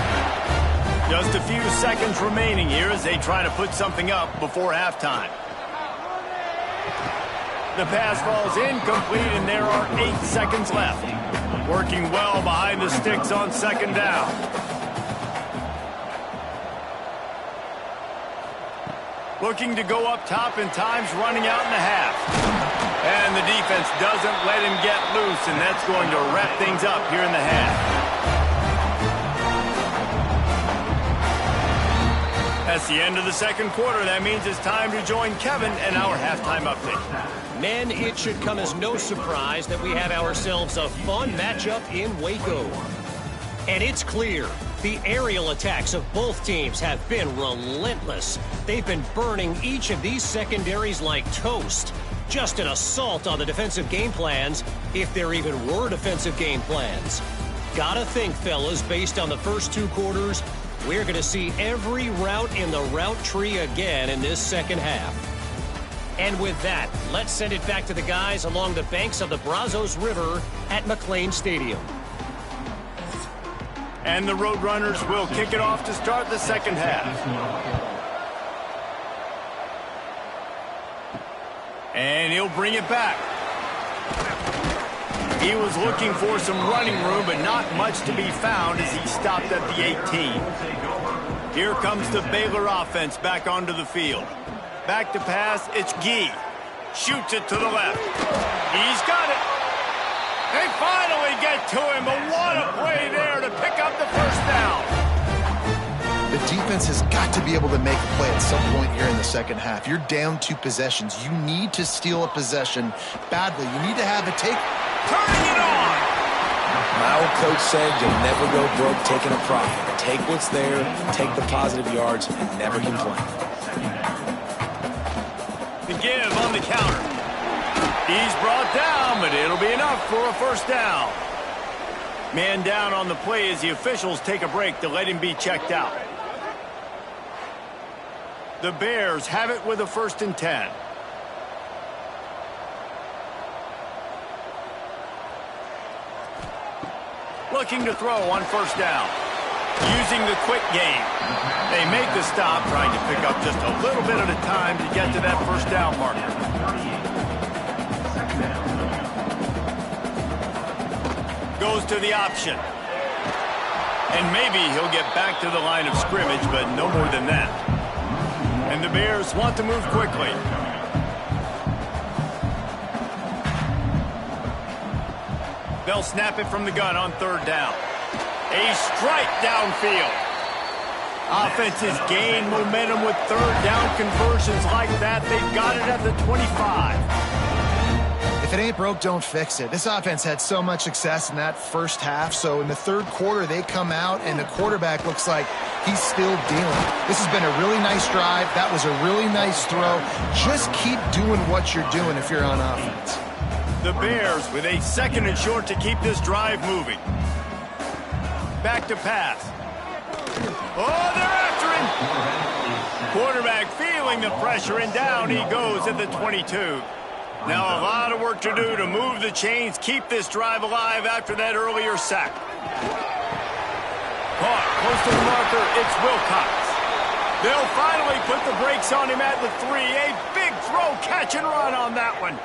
Just a few seconds remaining here as they try to put something up before halftime. The pass falls incomplete, and there are 8 seconds left. Working well behind the sticks on second down. Looking to go up top, and time's running out in the half. And the defense doesn't let him get loose, and that's going to wrap things up here in the half. That's the end of the second quarter. That means it's time to join Kevin and our halftime update. Men, it should come as no surprise that we have ourselves a fun matchup in Waco. And it's clear, the aerial attacks of both teams have been relentless. They've been burning each of these secondaries like toast. Just an assault on the defensive game plans, if there even were defensive game plans. Gotta think, fellas, based on the first 2 quarters, we're going to see every route in the route tree again in this second half. And with that, let's send it back to the guys along the banks of the Brazos River at McLean Stadium. And the Roadrunners will kick it off to start the second half. And he'll bring it back. He was looking for some running room, but not much to be found as he stopped at the 18. Here comes the Baylor offense back onto the field. Back to pass, it's Gee. Shoots it to the left. He's got it. They finally get to him, but what a play there to pick up the first down. The defense has got to be able to make a play at some point here in the second half. You're down 2 possessions. You need to steal a possession badly. You need to have a take. Turning it on! My old coach said you'll never go broke taking a profit. Take what's there, take the positive yards, and never complain. The give on the counter. He's brought down, but it'll be enough for a first down. Man down on the play as the officials take a break to let him be checked out. The Bears have it with a 1st and 10. Looking to throw on first down. Using the quick game. They make the stop, trying to pick up just a little bit at a time to get to that first down marker. Goes to the option. And maybe he'll get back to the line of scrimmage, but no more than that. And the Bears want to move quickly. They'll snap it from the gun on 3rd down. A strike downfield. Offenses gain momentum with 3rd down conversions like that. They've got it at the 25. If it ain't broke, don't fix it. This offense had so much success in that first half, so in the 3rd quarter, they come out, and the quarterback looks like he's still dealing. This has been a really nice drive. That was a really nice throw. Just keep doing what you're doing if you're on offense. The Bears with a 2nd and short to keep this drive moving. Back to pass. Oh, they're after him. Quarterback feeling the pressure, and down he goes at the 22. Now a lot of work to do to move the chains, keep this drive alive after that earlier sack. Caught close to the marker, it's Wilcox. They'll finally put the brakes on him at the 3. A big throw, catch and run on that one.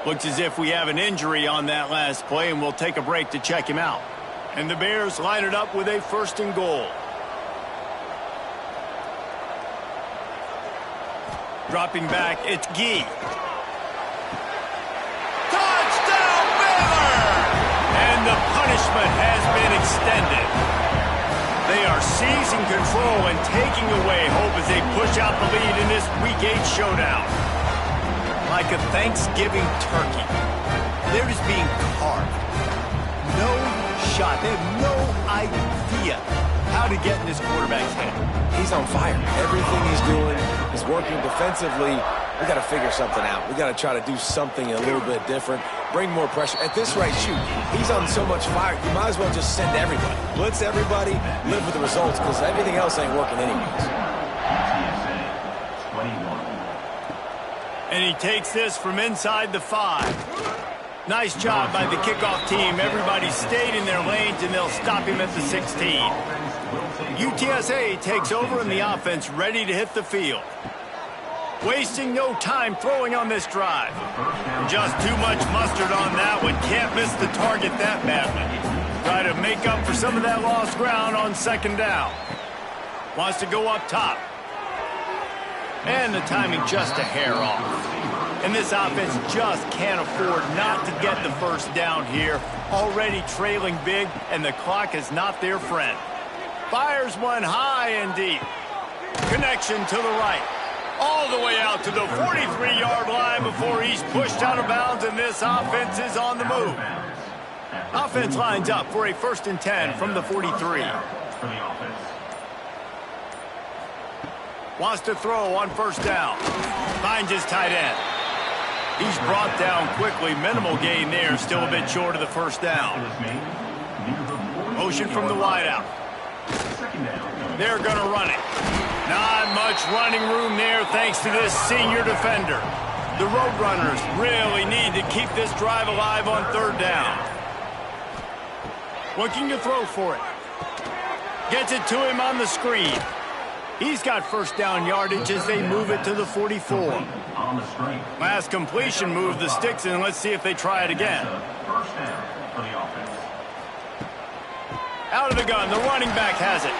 Looks as if we have an injury on that last play, and we'll take a break to check him out. And the Bears line it up with a 1st and goal. Dropping back, it's Gee. punishment has been extended. They are seizing control and taking away hope as they push out the lead in this Week 8 showdown. Like a Thanksgiving turkey, they're just being carved. No shot. They have no idea how to get in this quarterback's head. He's on fire. Everything he's doing is working defensively. We got to figure something out. We got to try to do something a little bit different. Bring more pressure. At this rate, shoot, he's on so much fire, you might as well just send everybody. Blitz everybody, live with the results, because everything else ain't working anyways. UTSA 21. And he takes this from inside the 5. Nice job by the kickoff team. Everybody stayed in their lanes, and they'll stop him at the 16. UTSA takes over in the offense, ready to hit the field. Wasting no time throwing on this drive. Just too much mustard on that one. Can't miss the target that badly. Try to make up for some of that lost ground on second down. Wants to go up top. And the timing just a hair off. And this offense just can't afford not to get the first down here. Already trailing big, and the clock is not their friend. Fires one high and deep. Connection to the right. All the way out to the 43-yard line before he's pushed out of bounds, and this offense is on the move. Offense lines up for a 1st and 10 from the 43. Wants to throw on 1st down. Finds his tight end. He's brought down quickly. Minimal gain there. Still a bit short of the 1st down. Motion from the wideout. They're going to run it. Not much running room there thanks to this senior defender. The Roadrunners really need to keep this drive alive on 3rd down. Looking to throw for it. Gets it to him on the screen. He's got 1st down yardage as they move it to the 44. Last completion moved the sticks in. Let's see if they try it again. Out of the gun, the running back has it.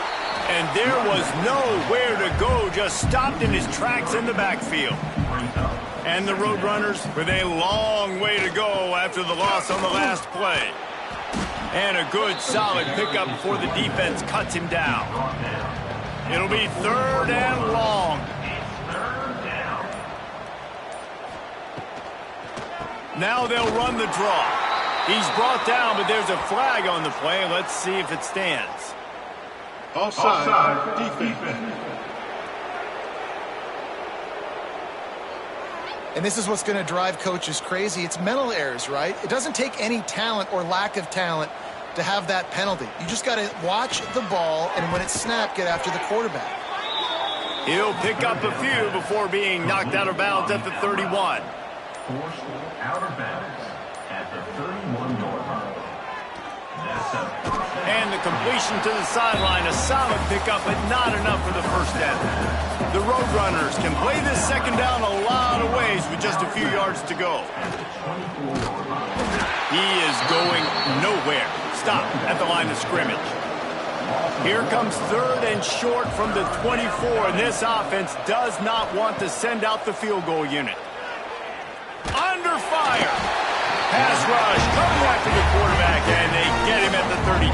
And there was nowhere to go, just stopped in his tracks in the backfield. And the Roadrunners with a long way to go after the loss on the last play. And a good, solid pickup before the defense cuts him down. It'll be 3rd and long. Now they'll run the draw. He's brought down, but there's a flag on the play. Let's see if it stands. Offside, defense. And this is what's going to drive coaches crazy. It's mental errors, right? It doesn't take any talent or lack of talent to have that penalty. You just got to watch the ball, and when it's snapped, get after the quarterback. He'll pick up a few before being knocked out of bounds at the 31. Forced out of bounds at the 31-yard line. And the completion to the sideline, a solid pickup, but not enough for the 1st down. The Roadrunners can play this 2nd down a lot of ways with just a few yards to go. He is going nowhere. Stop at the line of scrimmage. Here comes 3rd and short from the 24, and this offense does not want to send out the field goal unit. Under fire. Pass rush coming after the quarterback, and they get him at the 32.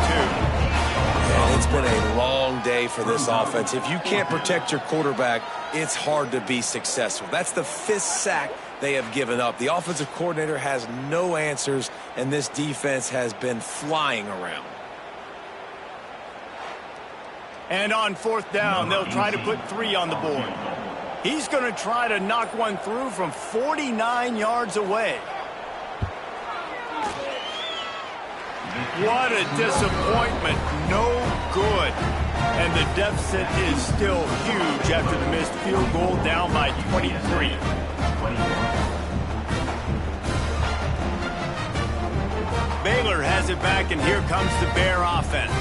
And it's been a long day for this offense. If you can't protect your quarterback, it's hard to be successful. That's the 5th sack they have given up. The offensive coordinator has no answers, and this defense has been flying around. And on 4th down, they'll try to put 3 on the board. He's going to try to knock one through from 49 yards away. What a disappointment. No good. And the deficit is still huge after the missed field goal, down by 23. Baylor has it back, and here comes the Bear offense.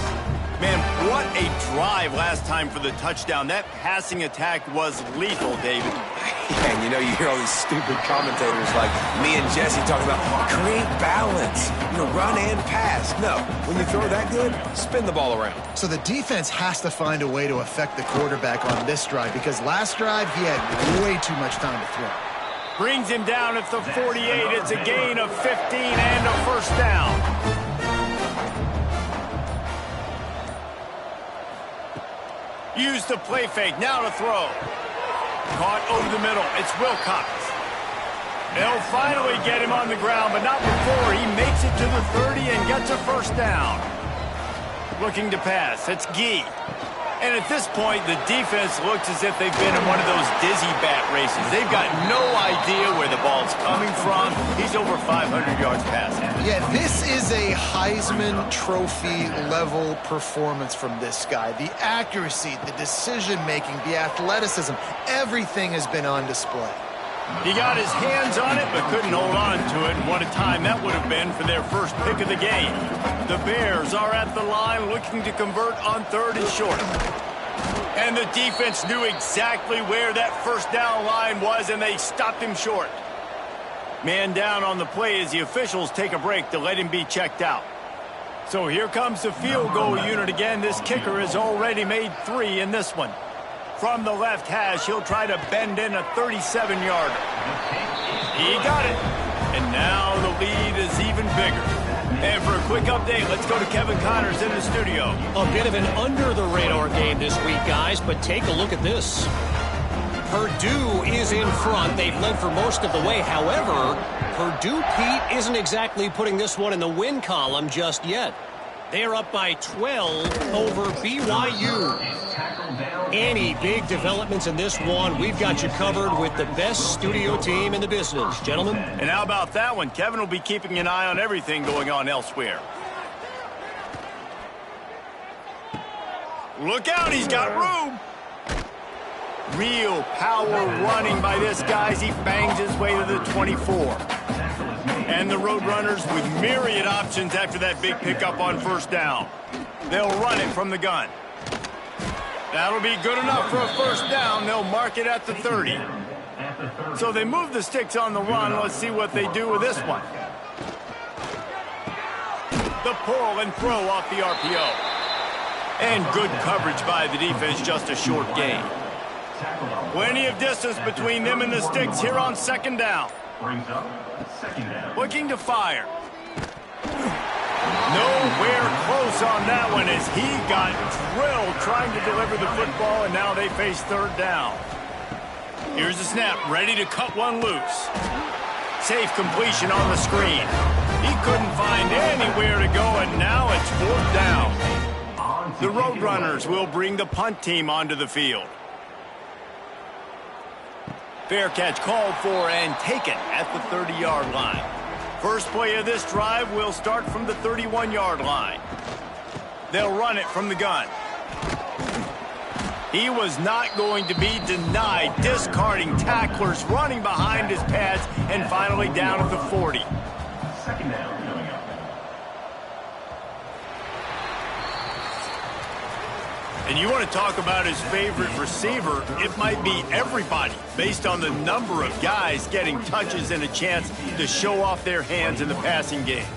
Man, what a drive last time for the touchdown. That passing attack was lethal, David. Yeah, and you know, you hear all these stupid commentators like me and Jesse talking about create balance, run and pass. No, when you throw that good, spin the ball around. So the defense has to find a way to affect the quarterback on this drive, because last drive he had way too much time to throw. Brings him down at the 48. It's a gain of 15 and a 1st down. Use the play fake. Now to throw. Caught over the middle. It's Wilcox. They'll finally get him on the ground, but not before he makes it to the 30 and gets a first down. Looking to pass. It's Gee. And at this point, the defense looks as if they've been in one of those dizzy bat races. They've got no idea where the ball's coming from. He's over 500 yards passing. Yeah, this is a Heisman Trophy level performance from this guy. The accuracy, the decision-making, the athleticism, everything has been on display. He got his hands on it, but couldn't hold on to it. And what a time that would have been for their first pick of the game. The Bears are at the line looking to convert on 3rd and short. And the defense knew exactly where that first down line was, and they stopped him short. Man down on the play as the officials take a break to let him be checked out. So here comes the field goal unit again. This kicker has already made 3 in this one. From the left hash, he'll try to bend in a 37-yarder. He got it. And now the lead is even bigger. And for a quick update, let's go to Kevin Connors in the studio. A bit of an under-the-radar game this week, guys, but take a look at this. Purdue is in front. They've led for most of the way. However, Purdue, Pete, isn't exactly putting this one in the win column just yet. They're up by 12 over BYU. Any big developments in this one, we've got you covered with the best studio team in the business, gentlemen. And how about that one? Kevin will be keeping an eye on everything going on elsewhere. Look out, he's got room. Real power running by this guy as he bangs his way to the 24. And the Roadrunners with myriad options after that big pickup on first down. They'll run it from the gun. That'll be good enough for a first down. They'll mark it at the 30. So they move the sticks on the run. Let's see what they do with this one. The pull and throw off the RPO. And good coverage by the defense, just a short gain. Plenty of distance between them and the sticks here on 2nd down. Looking to fire. Nowhere close on that one as he got drilled trying to deliver the football, and now they face 3rd down. Here's the snap, ready to cut one loose. Safe completion on the screen. He couldn't find anywhere to go, and now it's 4th down. The Roadrunners will bring the punt team onto the field. Fair catch called for and taken at the 30-yard line. First play of this drive will start from the 31-yard line. They'll run it from the gun. He was not going to be denied, discarding tacklers, running behind his pads, and finally down at the 40. 2nd down coming up. And you want to talk about his favorite receiver, it might be everybody, based on the number of guys getting touches and a chance to show off their hands in the passing game.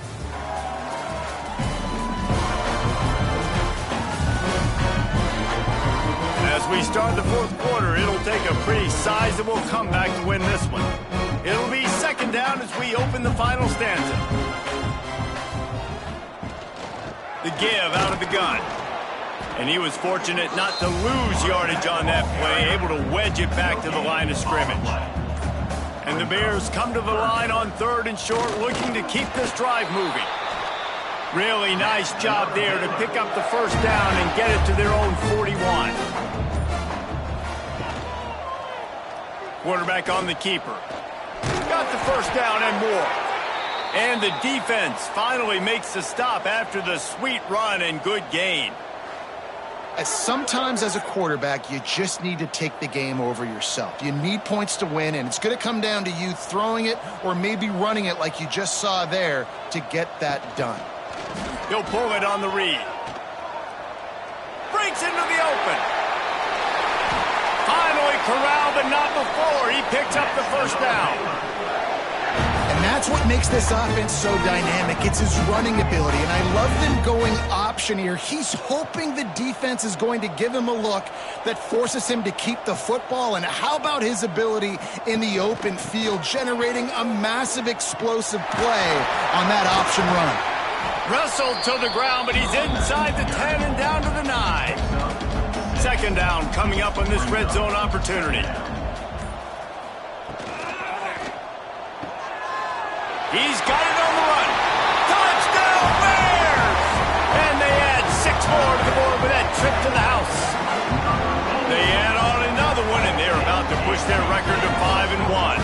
As we start the 4th quarter, it'll take a pretty sizable comeback to win this one. It'll be 2nd down as we open the final stanza. The give out of the gun. And he was fortunate not to lose yardage on that play, able to wedge it back to the line of scrimmage. And the Bears come to the line on 3rd and short, looking to keep this drive moving. Really nice job there to pick up the first down and get it to their own 41. Quarterback on the keeper. Got the first down and more. And the defense finally makes the stop after the sweet run and good gain. Sometimes as a quarterback, you just need to take the game over yourself. You need points to win, and it's going to come down to you throwing it or maybe running it like you just saw there to get that done. He'll pull it on the read. Breaks into the open. Finally corralled, but not before. He picks up the first down. And that's what makes this offense so dynamic. It's his running ability, and I love them going option here. He's hoping the defense is going to give him a look that forces him to keep the football. And how about his ability in the open field, generating a massive explosive play on that option run? Wrestled to the ground, but he's inside the 10 and down to the 9. Second down coming up on this red zone opportunity. He's got it on the run. Touchdown Bears! And they add 6 more to the board with that trip to the house. They add on another one, and they're about to push their record to 5-1.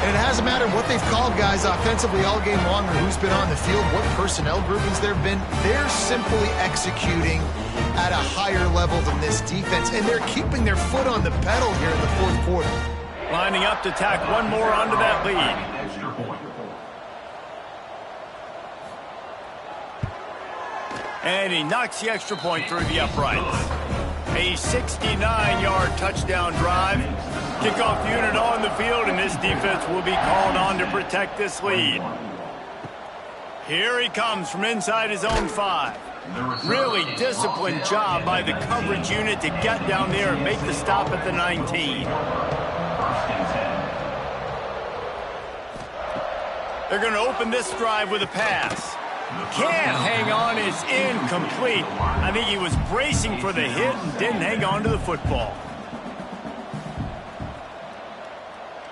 And it hasn't mattered what they've called guys offensively all game long or who's been on the field, what personnel groupings there have been. They're simply executing at a higher level than this defense, and they're keeping their foot on the pedal here in the fourth quarter. Lining up to tack one more onto that lead. And he knocks the extra point through the uprights. A 69-yard touchdown drive. Kickoff unit on the field, and this defense will be called on to protect this lead. Here he comes from inside his own 5. Really disciplined job by the coverage unit to get down there and make the stop at the 19. They're going to open this drive with a pass. Can't hang on, is incomplete. I think he was bracing for the hit and didn't hang on to the football.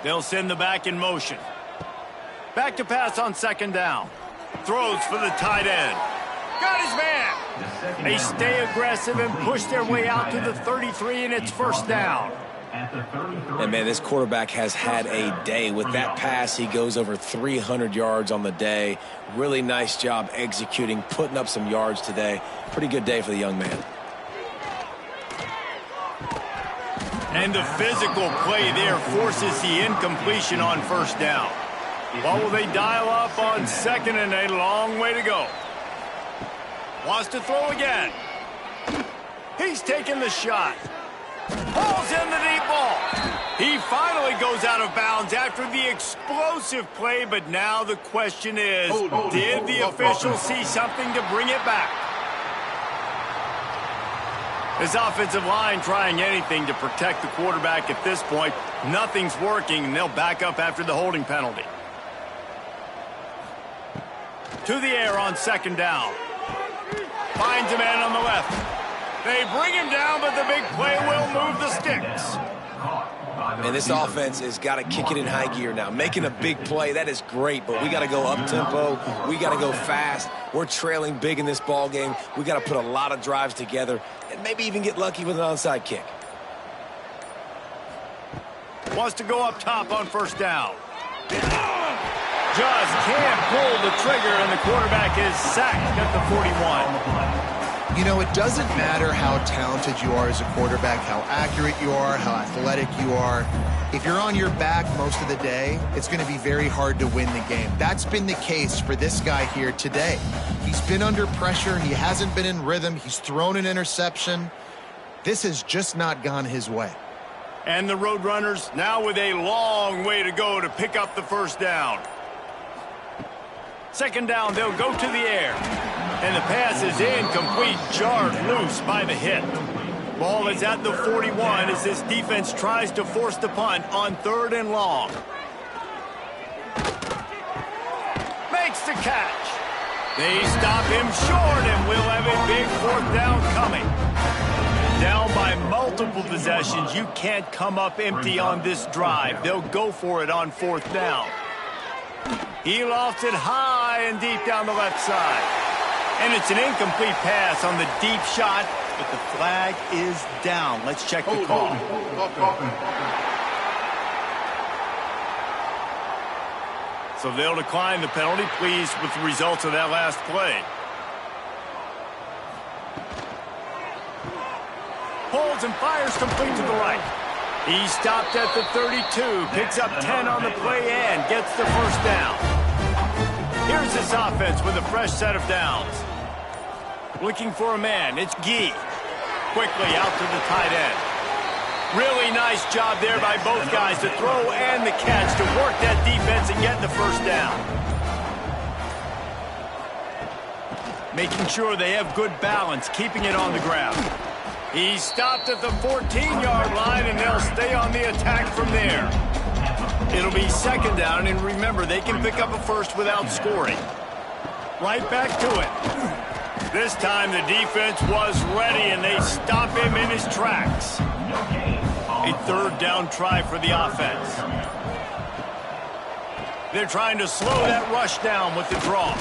They'll send the back in motion. Back to pass on second down. Throws for the tight end. Got his man. They stay aggressive and push their way out to the 33, and it's first down. And, man, this quarterback has had a day. With that pass, he goes over 300 yards on the day. Really nice job executing, putting up some yards today. Pretty good day for the young man. And the physical play there forces the incompletion on first down. What will they dial up on second and a long way to go? Wants to throw again. He's taking the shot. Pulls in the deep ball. He finally goes out of bounds after the explosive play, but now the question is, did the official see something to bring it back? This offensive line trying anything to protect the quarterback at this point. Nothing's working, and they'll back up after the holding penalty. To the air on second down. Finds a man on the left. They bring him down, but the big play will move the sticks. And this offense has got to kick it in high gear now. Making a big play, that is great, but we got to go up-tempo. We got to go fast. We're trailing big in this ball game. We got to put a lot of drives together and maybe even get lucky with an onside kick. Wants to go up top on first down. Just can't pull the trigger, and the quarterback is sacked at the 41. You know, it doesn't matter how talented you are as a quarterback, how accurate you are, how athletic you are. If you're on your back most of the day, it's going to be very hard to win the game. That's been the case for this guy here today. He's been under pressure. He hasn't been in rhythm. He's thrown an interception. This has just not gone his way. And the Roadrunners now with a long way to go to pick up the first down. Second down, they'll go to the air. And the pass is incomplete, jarred loose by the hit. Ball is at the 41 as this defense tries to force the punt on third and long. Makes the catch. They stop him short, and we'll have a big fourth down coming. Down by multiple possessions, you can't come up empty on this drive. They'll go for it on fourth down. He lofts it high and deep down the left side. And it's an incomplete pass on the deep shot, but the flag is down. Let's check the call. So they'll decline the penalty, pleased with the results of that last play. Holds and fires complete to the right. He stopped at the 32, picks up 10 on the play and gets the first down. Here's this offense with a fresh set of downs. Looking for a man, it's Gee. Quickly out to the tight end. Really nice job there by both guys to throw and the catch to work that defense and get the first down. Making sure they have good balance, keeping it on the ground. He stopped at the 14-yard line, and they'll stay on the attack from there. It'll be second down, and remember, they can pick up a first without scoring. Right back to it. This time the defense was ready, and they stop him in his tracks. A third down try for the offense. They're trying to slow that rush down with the draw.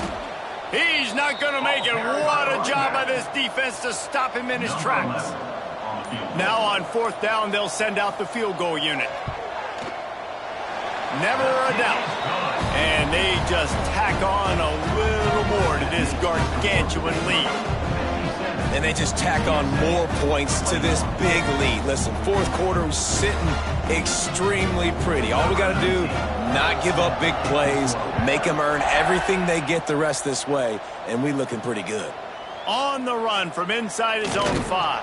He's not going to make it. What a job by this defense to stop him in his tracks. Now on fourth down, they'll send out the field goal unit. Never a doubt. And they just tack on a little more to this gargantuan lead. And they just tack on more points to this big lead. Listen, fourth quarter was sitting extremely pretty. All we got to do, not give up big plays, make them earn everything they get the rest this way, and we looking pretty good. On the run from inside his own 5.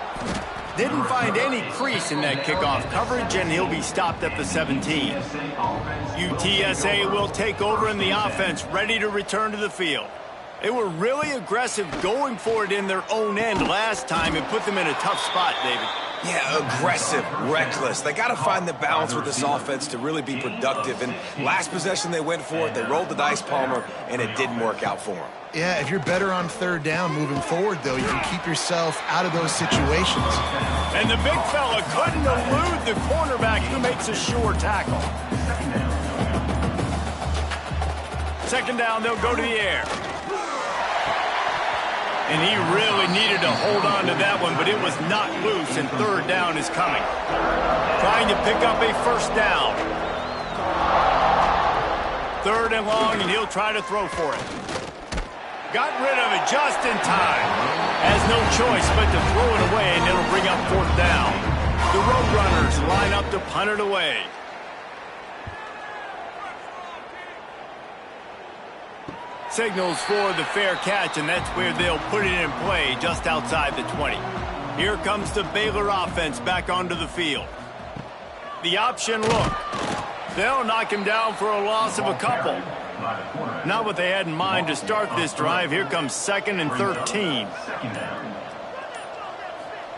Didn't find any crease in that kickoff coverage, and he'll be stopped at the 17. UTSA will take over in the offense, ready to return to the field. They were really aggressive going for it in their own end last time and put them in a tough spot, David. Yeah, aggressive, reckless. They got to find the balance with this offense to really be productive. And last possession they went for it, they rolled the dice, Palmer, and it didn't work out for them. Yeah, if you're better on third down moving forward, though, you can keep yourself out of those situations. And the big fella couldn't elude the cornerback who makes a sure tackle. Second down, they'll go to the air. And he really needed to hold on to that one, but it was not loose, and third down is coming. Trying to pick up a first down. Third and long, and he'll try to throw for it. Got rid of it just in time. Has no choice but to throw it away, and it'll bring up fourth down. The Roadrunners line up to punt it away. Signals for the fair catch, and that's where they'll put it in play just outside the 20. Here comes the Baylor offense back onto the field. The option look. They'll knock him down for a loss of a couple. Not what they had in mind to start this drive. Here comes 2nd and 13.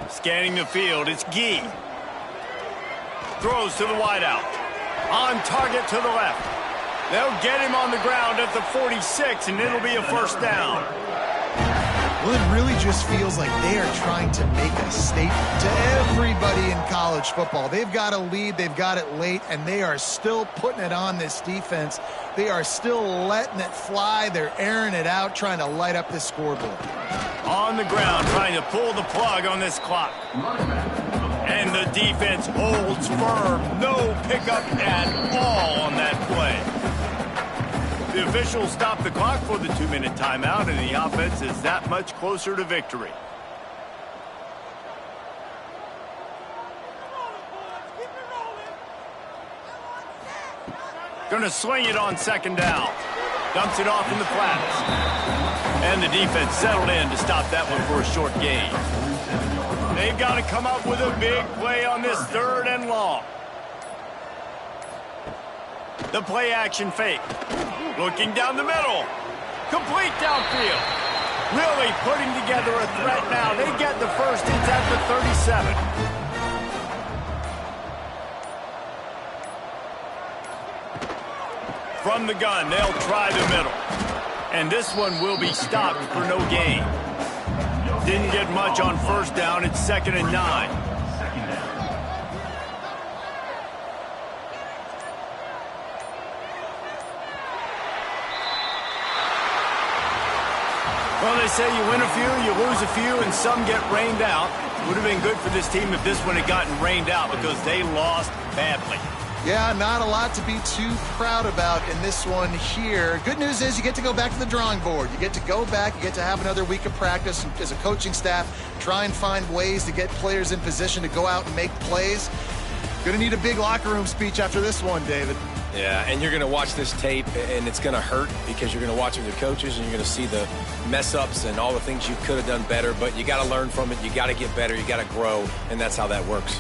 Scanning the field, it's Gee. Throws to the wideout. On target to the left. They'll get him on the ground at the 46, and it'll be a first down. Well, it really just feels like they are trying to make a statement to everybody in college football. They've got a lead, they've got it late, and they are still putting it on this defense. They are still letting it fly. They're airing it out, trying to light up this scoreboard. On the ground, trying to pull the plug on this clock. And the defense holds firm. No pickup at all on that play. The officials stop the clock for the 2-minute timeout, and the offense is that much closer to victory. Going to sling it on second down. Dumps it off in the flats. And the defense settled in to stop that one for a short gain. They've got to come up with a big play on this third and long. The play action fake. Looking down the middle. Complete downfield. Really putting together a threat now. They get the first. It's at the 37. From the gun, they'll try the middle. And this one will be stopped for no gain. Didn't get much on first down. It's 2nd and 9. Well, they say you win a few, you lose a few, and some get rained out. Would have been good for this team if this one had gotten rained out because they lost badly. Yeah, not a lot to be too proud about in this one here. Good news is you get to go back to the drawing board. You get to go back, you get to have another week of practice as a coaching staff, try and find ways to get players in position to go out and make plays. Going to need a big locker room speech after this one, David. Yeah, and you're going to watch this tape, and it's going to hurt because you're going to watch it with your coaches, and you're going to see the mess-ups and all the things you could have done better, but you got to learn from it. You got to get better. You got to grow, and that's how that works.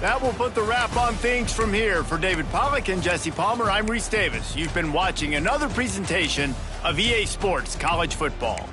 That will put the wrap on things from here. For David Pollack and Jesse Palmer, I'm Reese Davis. You've been watching another presentation of EA Sports College Football.